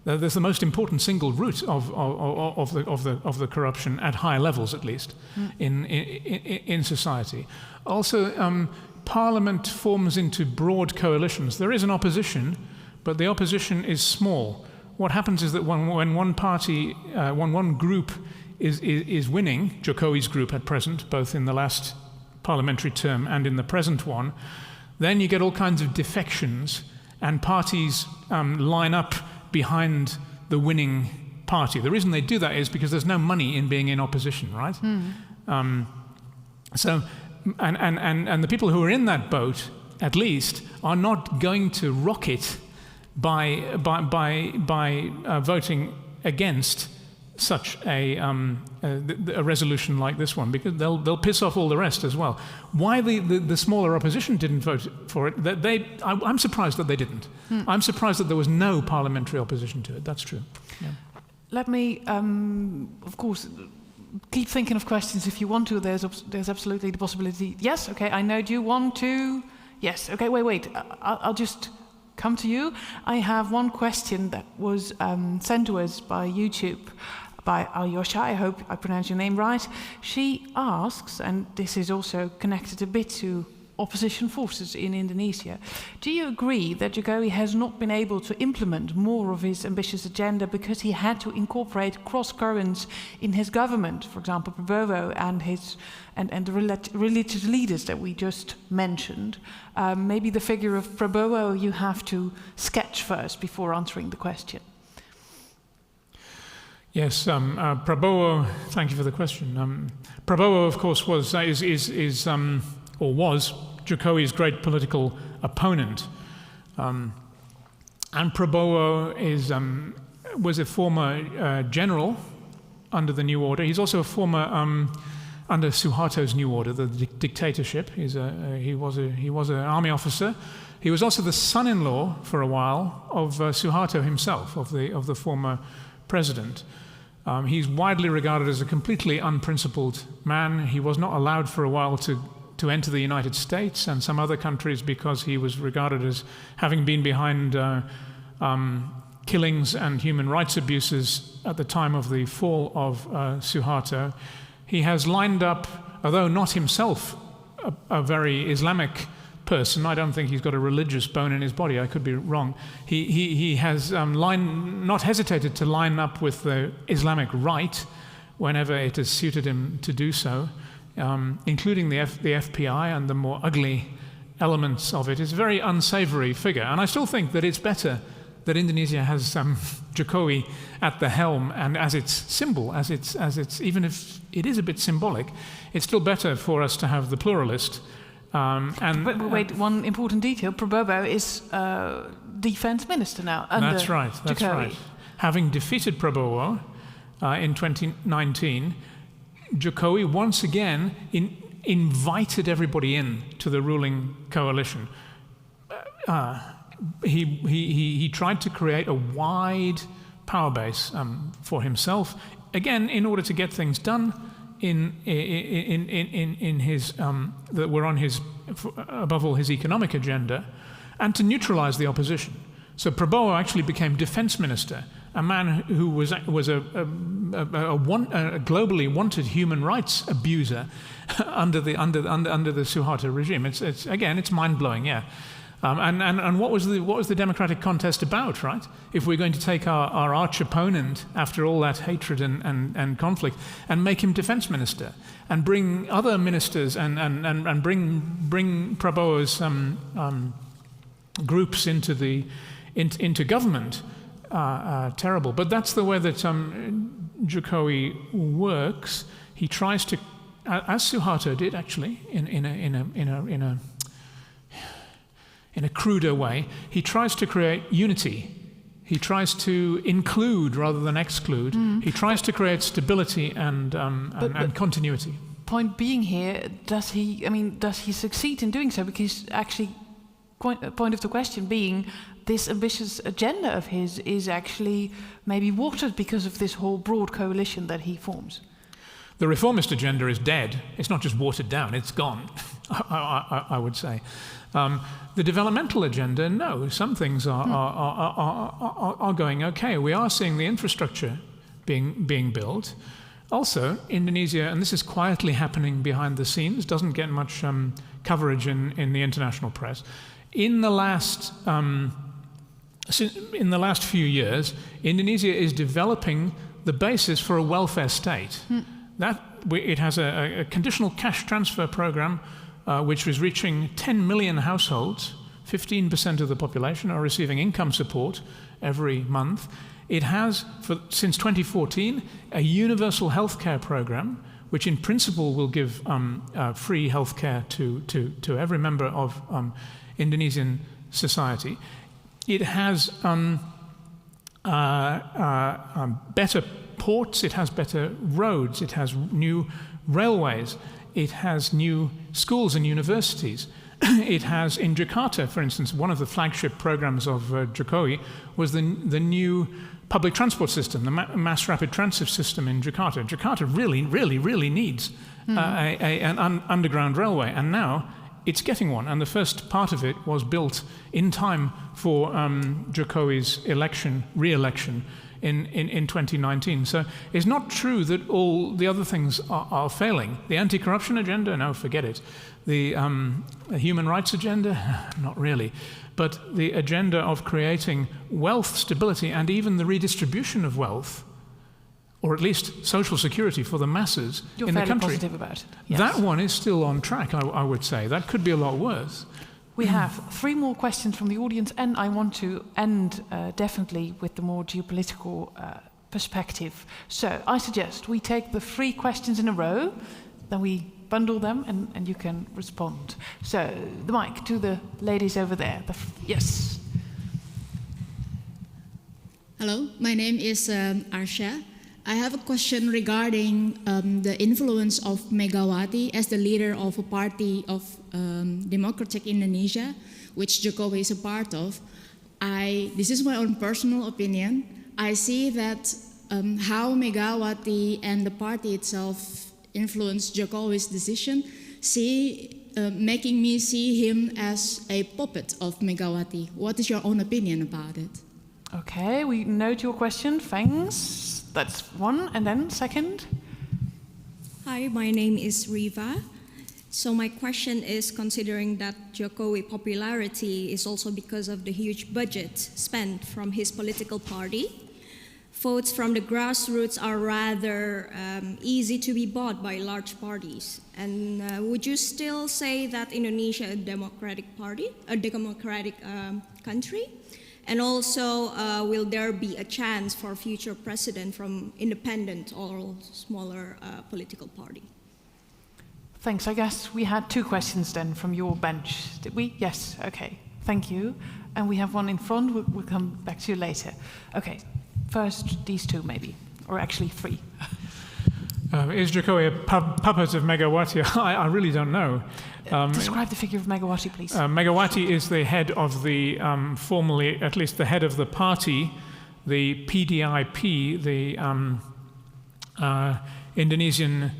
There's the most important single root of the corruption at high levels, at least, in society. Also, Parliament forms into broad coalitions. There is an opposition, but the opposition is small. What happens is that when one party, one group is winning, Jokowi's group at present, both in the last parliamentary term and in the present one, then you get all kinds of defections, and parties line up behind the winning party. The reason they do that is because there's no money in being in opposition, right? So, and the people who are in that boat, at least, are not going to rocket by voting against such a resolution like this one, because they'll piss off all the rest as well. Why the smaller opposition didn't vote for it? I'm surprised that they didn't. I'm surprised that there was no parliamentary opposition to it. That's true. Yeah. Let me, of course, keep thinking of questions if you want to. There's absolutely the possibility. Yes, okay, I know you want to. Yes, okay, wait. I'll just come to you. I have one question that was sent to us by YouTube by Alyosha. I hope I pronounced your name right. She asks, and this is also connected a bit to opposition forces in Indonesia, do you agree that Jokowi has not been able to implement more of his ambitious agenda because he had to incorporate cross-currents in his government, for example, Prabowo and the religious leaders that we just mentioned? Maybe the figure of Prabowo you have to sketch first before answering the question. Yes, Prabowo, thank you for the question. Prabowo, of course, was Jokowi's great political opponent. And Prabowo was a former general under the New Order. He's also a former under Suharto's New Order, the dictatorship. He was an army officer. He was also the son-in-law for a while of Suharto himself, of the former president. He's widely regarded as a completely unprincipled man. He was not allowed for a while to enter the United States and some other countries because he was regarded as having been behind killings and human rights abuses at the time of the fall of Suharto. He has lined up, although not himself a very Islamic person, I don't think he's got a religious bone in his body, I could be wrong, he has not hesitated to line up with the Islamic right whenever it has suited him to do so. Including the FPI and the more ugly elements of it. It's a very unsavory figure. And I still think that it's better that Indonesia has Jokowi at the helm and as its symbol, as its even if it is a bit symbolic, it's still better for us to have the pluralist. But wait, one important detail, Prabowo is defense minister now under That's right. Jokowi. Having defeated Prabowo in 2019, Jokowi once again invited everybody in to the ruling coalition. He tried to create a wide power base for himself, again in order to get things done in his that were on his above all his economic agenda, and to neutralize the opposition. So Prabowo actually became defense minister, a man who was a globally wanted human rights abuser under the Suharto regime. It's mind-blowing, yeah. And what was the democratic contest about, right? If we're going to take our arch opponent after all that hatred and conflict and make him defense minister and bring other ministers and bring Prabowo's groups into government. Terrible, but that's the way that Jokowi works. He tries to, as Suharto did actually, in a cruder way. He tries to create unity. He tries to include rather than exclude. He tries to create stability and continuity. Point being here, does he succeed in doing so? Because actually, point of the question being this ambitious agenda of his is actually maybe watered because of this whole broad coalition that he forms. The reformist agenda is dead. It's not just watered down, it's gone, I would say. The developmental agenda, no, some things are going okay. We are seeing the infrastructure being built. Also, Indonesia, and this is quietly happening behind the scenes, doesn't get much coverage in the international press. In the last few years, Indonesia is developing the basis for a welfare state. It has a conditional cash transfer program which is reaching 10 million households. 15% of the population are receiving income support every month. It has, since 2014, a universal healthcare program, which in principle will give free healthcare to every member of Indonesian society. It has better ports, it has better roads, it has new railways, it has new schools and universities. It has, in Jakarta, for instance, one of the flagship programs of Jokowi was the new public transport system, the mass rapid transit system in Jakarta. Jakarta really needs an underground railway, and now it's getting one. And the first part of it was built in time for Jokowi's re-election in 2019. So it's not true that all the other things are failing. The anti-corruption agenda, no, forget it. The human rights agenda, not really. But the agenda of creating wealth, stability, and even the redistribution of wealth, or at least social security for the masses in the country. You're fairly positive about it. Yes. That one is still on track, I would say. That could be a lot worse. We have 3 more questions from the audience, and I want to end definitely with the more geopolitical perspective. So I suggest we take the 3 questions in a row, then we bundle them, and you can respond. So the mic to the ladies over there. Yes. Hello, my name is Arsha. I have a question regarding the influence of Megawati as the leader of a party of Democratic Indonesia, which Jokowi is a part of. This is my own personal opinion. I see that how Megawati and the party itself influenced Jokowi's decision, making me see him as a puppet of Megawati. What is your own opinion about it? Okay, we note your question. Thanks. That's one. And then second? Hi, my name is Riva. So my question is, considering that Jokowi popularity is also because of the huge budget spent from his political party, votes from the grassroots are rather easy to be bought by large parties. And would you still say that Indonesia is a democratic country? And also, will there be a chance for future president from independent or smaller political party? Thanks. I guess we had 2 questions then from your bench. Did we? Yes. Okay. Thank you. And we have one in front. We'll come back to you later. Okay. First, these 2 maybe, or actually 3. Is Jokowi a puppet of Megawati? I really don't know. Describe the figure of Megawati, please. Megawati is the head of the, formally, at least the head of the party, the PDIP, the Indonesian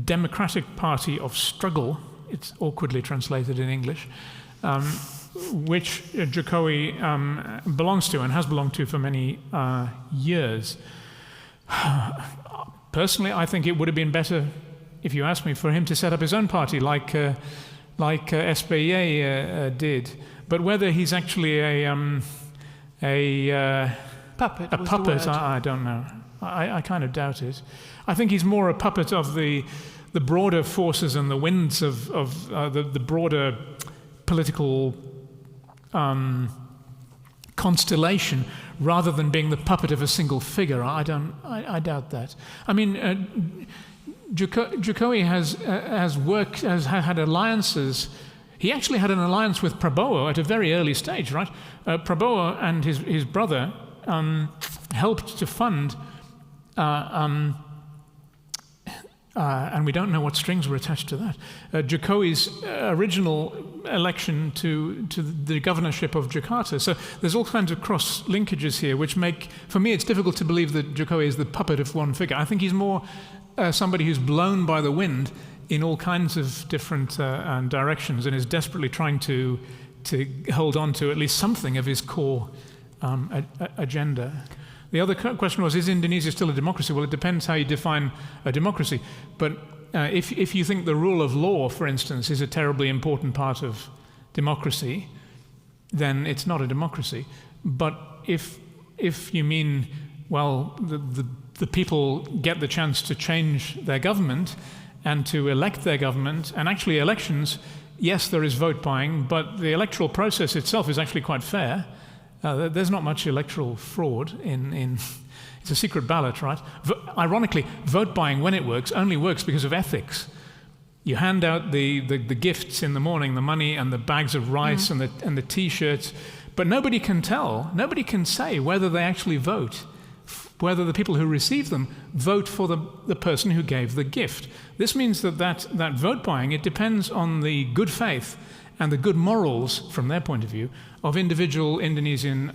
Democratic Party of Struggle. It's awkwardly translated in English, which Jokowi belongs to and has belonged to for many years. Personally, I think it would have been better, if you ask me, for him to set up his own party, like SBA did. But whether he's actually a puppet, I don't know. I kind of doubt it. I think he's more a puppet of the broader forces and the winds of the broader political constellation, rather than being the puppet of a single figure. I doubt that. I mean, Jokowi has had alliances. He actually had an alliance with Prabowo at a very early stage, right? Prabowo and his brother And we don't know what strings were attached to that. Jokowi's original election to the governorship of Jakarta. So there's all kinds of cross-linkages here, which make, for me, it's difficult to believe that Jokowi is the puppet of one figure. I think he's more somebody who's blown by the wind in all kinds of different directions and is desperately trying to hold on to at least something of his core agenda. The other question was, is Indonesia still a democracy? Well, it depends how you define a democracy. But if you think the rule of law, for instance, is a terribly important part of democracy, then it's not a democracy. But if you mean, well, the people get the chance to change their government and to elect their government, and actually elections, yes, there is vote buying, but the electoral process itself is actually quite fair. There's not much electoral fraud in it's a secret ballot, right? Ironically, vote buying, when it works, only works because of ethics. You hand out the gifts in the morning, the money and the bags of rice and the T-shirts, but nobody can tell, nobody can say whether they actually vote, whether the people who receive them vote for the person who gave the gift. This means that vote buying, it depends on the good faith and the good morals, from their point of view, of individual Indonesian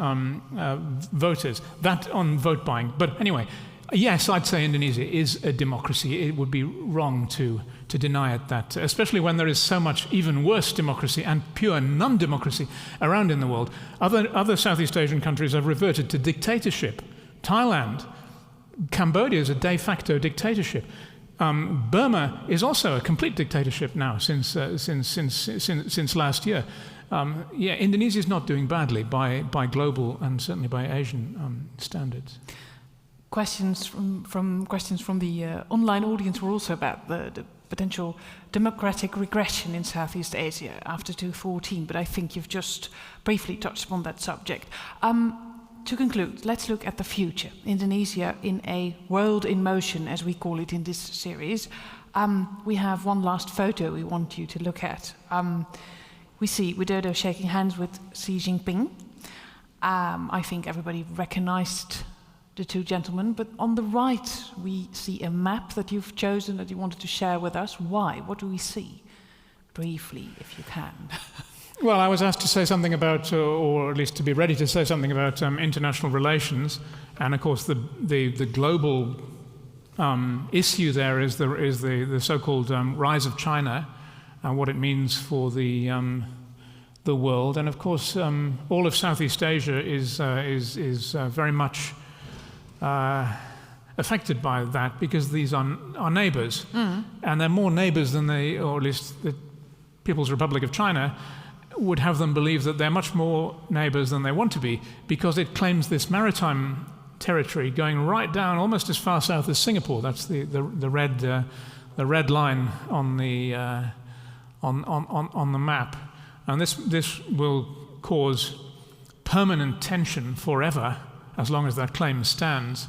voters. That on vote buying. But anyway, yes, I'd say Indonesia is a democracy. It would be wrong to deny it that, especially when there is so much even worse democracy and pure non-democracy around in the world. Other Southeast Asian countries have reverted to dictatorship. Thailand, Cambodia is a de facto dictatorship. Burma is also a complete dictatorship now since last year. Indonesia is not doing badly by global and certainly by Asian standards. Questions from the online audience were also about the potential democratic regression in Southeast Asia after 2014, but I think you've just briefly touched upon that subject. To conclude, let's look at the future. Indonesia in a world in motion, as we call it in this series. We have one last photo we want you to look at. We see Widodo shaking hands with Xi Jinping. I think everybody recognized the two gentlemen, but on the right we see a map that you've chosen that you wanted to share with us. Why? What do we see? Briefly, if you can. Well, I was asked to say something about, or at least to be ready to say something about international relations, and of course the global issue there is the so-called rise of China and what it means for the world, and of course all of Southeast Asia is very much affected by that because these are neighbours, and they're more neighbours than or at least the People's Republic of China would have them believe that they're much more neighbours than they want to be, because it claims this maritime territory going right down almost as far south as Singapore. That's the red line on the map, and this will cause permanent tension forever as long as that claim stands,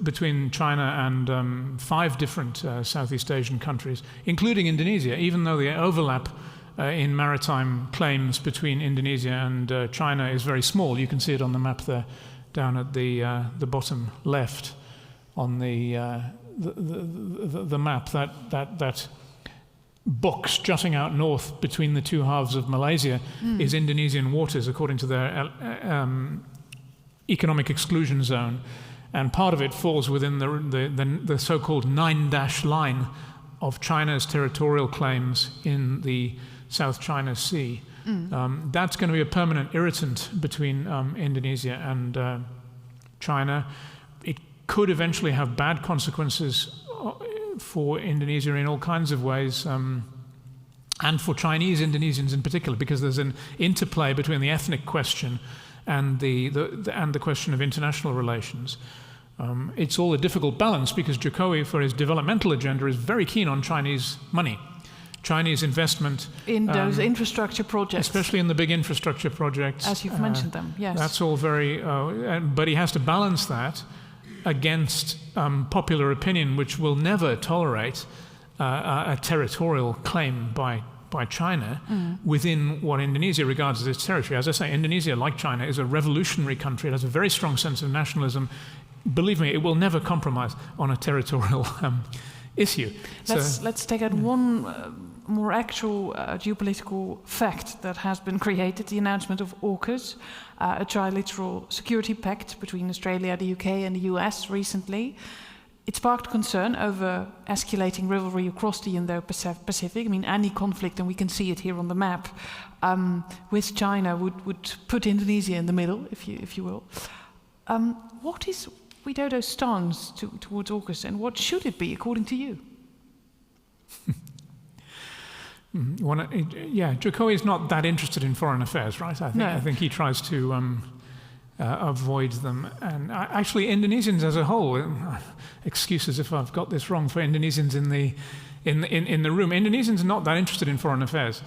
between China and 5 different Southeast Asian countries, including Indonesia, even though the overlap in maritime claims between Indonesia and China is very small. You can see it on the map there, down at the bottom left on the map. That box jutting out north between the two halves of Malaysia is Indonesian waters, according to their economic exclusion zone, and part of it falls within the so-called 9-dash line of China's territorial claims in the South China Sea. That's going to be a permanent irritant between Indonesia and China. It could eventually have bad consequences for Indonesia in all kinds of ways, and for Chinese Indonesians in particular, because there's an interplay between the ethnic question and the question of international relations. It's all a difficult balance because Jokowi, for his developmental agenda, is very keen on Chinese money. Chinese investment in those infrastructure projects, especially in the big infrastructure projects, as you've mentioned them. Yes, that's all very. But he has to balance that against popular opinion, which will never tolerate a territorial claim by China within what Indonesia regards as its territory. As I say, Indonesia, like China, is a revolutionary country. It has a very strong sense of nationalism. Believe me, it will never compromise on a territorial issue. Let's take out one more actual geopolitical fact that has been created, the announcement of AUKUS, a trilateral security pact between Australia, the UK and the US recently. It sparked concern over escalating rivalry across the Indo-Pacific. I mean, any conflict, and we can see it here on the map, with China would put Indonesia in the middle, if you will. What is Widodo's stance towards AUKUS, and what should it be, according to you? Jokowi is not that interested in foreign affairs, right? I think he tries to avoid them. And actually, Indonesians as a whole, excuses if I've got this wrong for Indonesians in the room. Indonesians are not that interested in foreign affairs.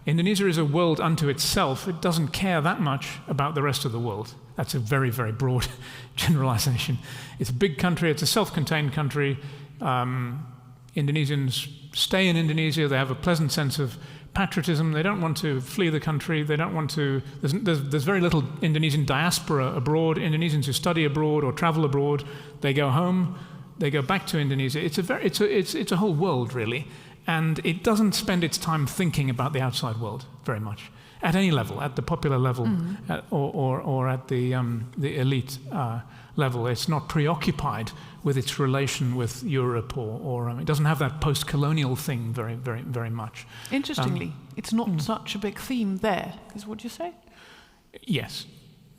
Indonesia is a world unto itself. It doesn't care that much about the rest of the world. That's a very, very broad generalization. It's a big country. It's a self-contained country. Indonesians stay in Indonesia. They have a pleasant sense of patriotism. They don't want to flee the country. They don't want to. There's very little Indonesian diaspora abroad. Indonesians who study abroad or travel abroad, they go home. They go back to Indonesia. It's a whole world really. And it doesn't spend its time thinking about the outside world very much, at any level, at the popular level, or at the elite level. It's not preoccupied with its relation with Europe, or it doesn't have that post-colonial thing very, very, very much. Interestingly, it's not such a big theme there, is what you say? Yes,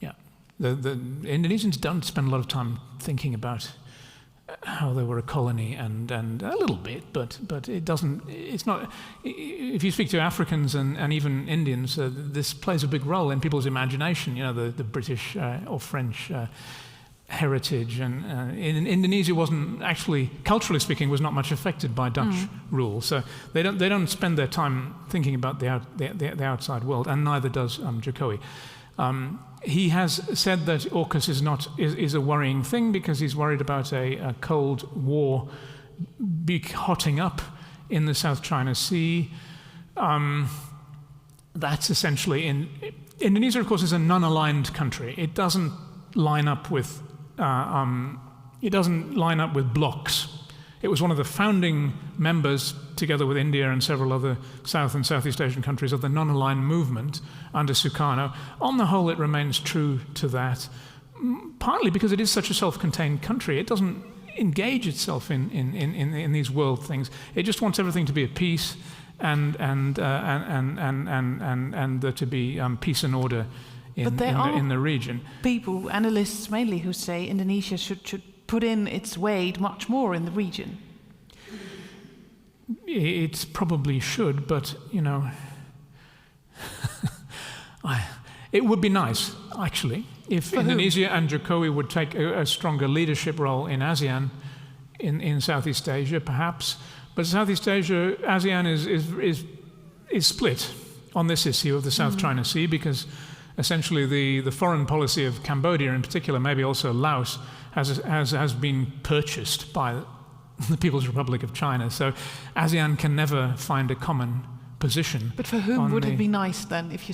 yeah. The Indonesians don't spend a lot of time thinking about how they were a colony, and a little bit, but it doesn't. It's not. If you speak to Africans and even Indians, this plays a big role in people's imagination. You know, the British or French heritage, and in Indonesia wasn't actually, culturally speaking, was not much affected by Dutch rule. So they don't spend their time thinking about the outside world, and neither does Jokowi. He has said that AUKUS is a worrying thing because he's worried about a Cold War hotting up in the South China Sea. That's essentially Indonesia, of course, is a non-aligned country. It doesn't line up with blocs. It was one of the founding members, together with India and several other South and Southeast Asian countries, of the non-aligned movement under Sukarno. On the whole, it remains true to that, partly because it is such a self-contained country. It doesn't engage itself in these world things. It just wants everything to be at peace and there to be peace and order in the region. People, analysts mainly, who say Indonesia should put in its weight much more in the region. It probably should, but, you know, it would be nice, actually, if Indonesia and Jokowi would take a stronger leadership role in ASEAN, in Southeast Asia, perhaps. But Southeast Asia, ASEAN is split on this issue of the South China Sea, because essentially the foreign policy of Cambodia in particular, maybe also Laos, has been purchased by the People's Republic of China. So ASEAN can never find a common position. But for whom would it be nice then, if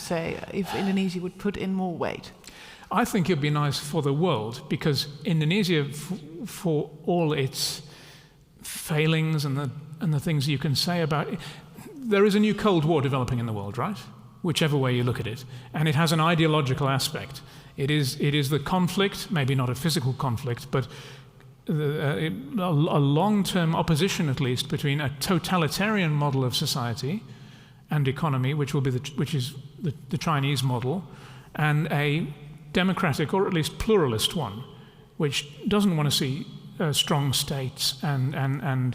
Indonesia would put in more weight? I think it would be nice for the world, because Indonesia, for all its failings and the things you can say about it, there is a new Cold War developing in the world, right? Whichever way you look at it. And it has an ideological aspect. It is the conflict, maybe not a physical conflict, but a long-term opposition, at least, between a totalitarian model of society and economy, which is the Chinese model, and a democratic, or at least pluralist one, which doesn't want to see strong states and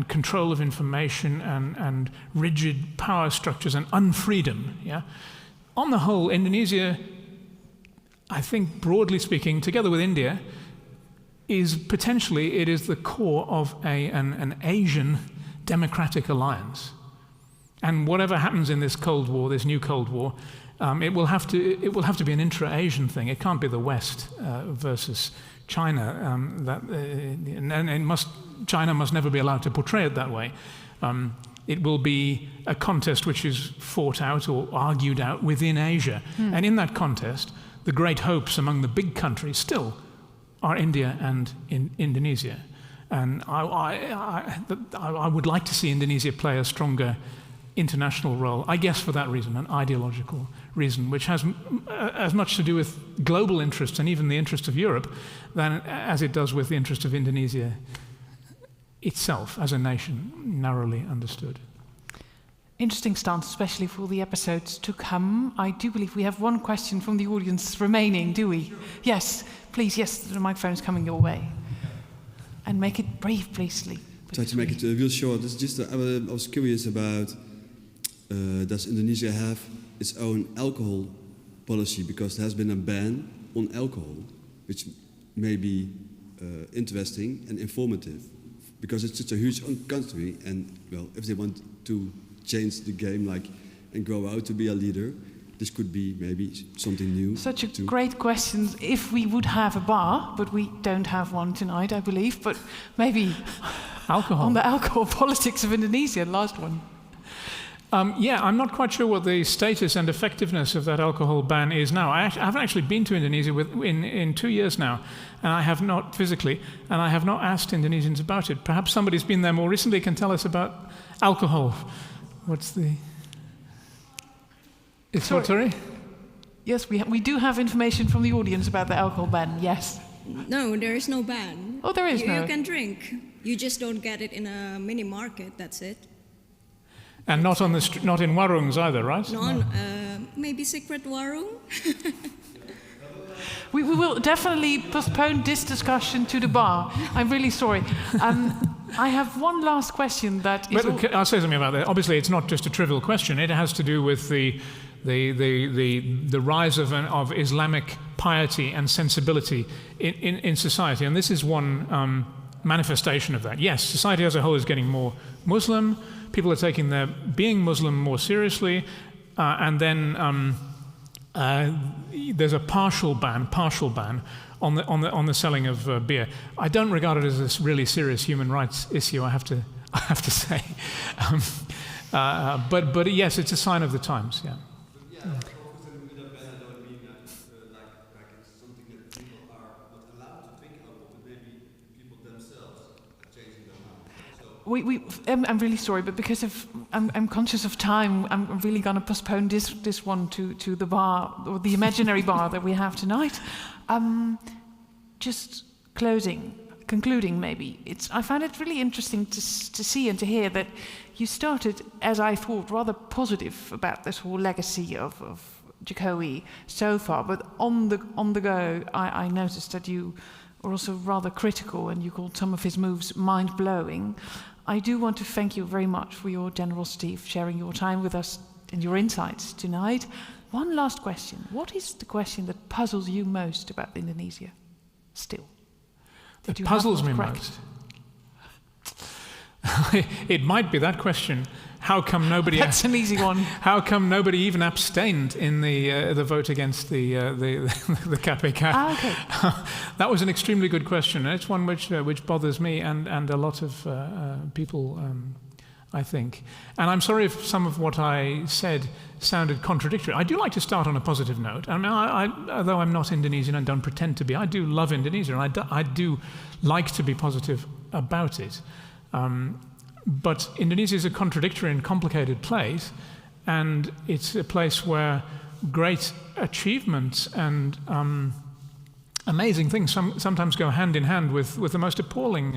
control of information and rigid power structures and unfreedom. Yeah, on the whole, Indonesia, I think, broadly speaking, together with India, is potentially the core of an Asian democratic alliance. And whatever happens in this Cold War, this new Cold War, it will have to be an intra-Asian thing. It can't be the West versus China. China must never be allowed to portray it that way. It will be a contest which is fought out or argued out within Asia. And in that contest, the great hopes among the big countries still are India and Indonesia. And I would like to see Indonesia play a stronger international role, I guess for that reason, an ideological reason, which has as much to do with global interests and even the interest of Europe than as it does with the interest of Indonesia itself as a nation, narrowly understood. Interesting stance, especially for the episodes to come. I do believe we have one question from the audience remaining, do we? Sure. Yes, please, yes, the microphone is coming your way. And make it brief, please, Lee. Try to make it real short. It's just I was curious about, does Indonesia have its own alcohol policy? Because there has been a ban on alcohol, which may be interesting and informative, because it's such a huge country, and well, if they want to change the game and grow out to be a leader, this could be maybe something new. Such a great question. If we would have a bar, but we don't have one tonight, I believe, but maybe alcohol. On the alcohol politics of Indonesia, last one. Yeah, I'm not quite sure what the status and effectiveness of that alcohol ban is now. I haven't actually been to Indonesia in 2 years now, and I have not physically, and I have not asked Indonesians about it. Perhaps somebody's been there more recently can tell us about alcohol. What's the... Sorry? Yes, we do have information from the audience about the alcohol ban, yes. No, there is no ban. Oh, there is no. You can drink. You just don't get it in a mini market, that's it. And not on the not in warungs either, right? No. Maybe secret warung. We will definitely postpone this discussion to the bar. I'm really sorry. I have one last question that is... But I'll say something about that. Obviously, it's not just a trivial question. It has to do with the rise of Islamic piety and sensibility in society. And this is one manifestation of that. Yes, society as a whole is getting more Muslim. People are taking their being Muslim more seriously. And then there's a partial ban on the selling of beer. I don't regard it as a really serious human rights issue, I have to say. But yes, it's a sign of the times, yeah. I'm really sorry, but because I'm conscious of time, I'm really going to postpone this one to the bar, or the imaginary bar that we have tonight. Just concluding maybe. I found it really interesting to see and to hear that you started, as I thought, rather positive about this whole legacy of Jokowi so far, but on the go, I noticed that you were also rather critical, and you called some of his moves mind-blowing. I do want to thank you very much for your generosity of sharing your time with us and your insights tonight. One last question. What is the question that puzzles you most about Indonesia still? That puzzles me most? It might be that question. How come nobody... That's an easy one. How come nobody even abstained in the vote against the KPK? Okay. That was an extremely good question. It's one which bothers me and a lot of people, I think. And I'm sorry if some of what I said sounded contradictory. I do like to start on a positive note. I mean, although I'm not Indonesian and don't pretend to be, I do love Indonesia, and I do like to be positive about it. But Indonesia is a contradictory and complicated place, and it's a place where great achievements and amazing things sometimes go hand in hand with the most appalling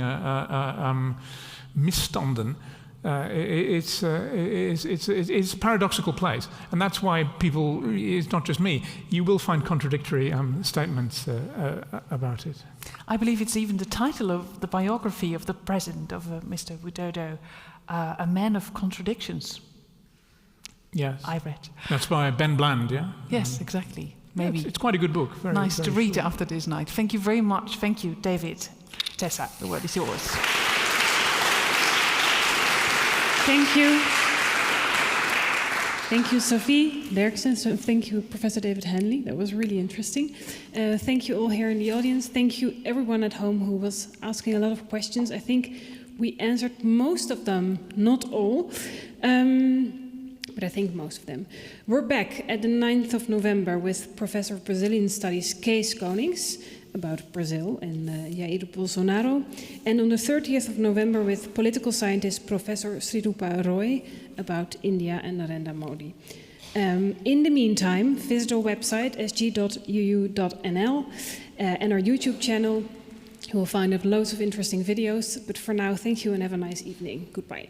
misstanden. It's a paradoxical place, and that's why people, it's not just me, you will find contradictory statements about it. I believe it's even the title of the biography of the president, of Mr. Widodo, A Man of Contradictions. Yes. I read. That's by Ben Bland, yeah? Yes, exactly. Maybe. Yeah, it's quite a good book. Very, nice very to read short. after this night. Thank you very much. Thank you, David. Tessa, the word is yours. Thank you. Thank you, Sophie Derksen. So thank you, Professor David Henley. That was really interesting. Thank you all here in the audience. Thank you, everyone at home who was asking a lot of questions. I think we answered most of them, not all, but I think most of them. We're back at the 9th of November with Professor of Brazilian Studies, Kees Konings. about Brazil and Jair Bolsonaro. And on the 30th of November with political scientist Professor Srirupa Roy about India and Narendra Modi. In the meantime, visit our website, sg.uu.nl, and our YouTube channel. You will find out loads of interesting videos. But for now, thank you and have a nice evening. Goodbye.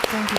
Thank you.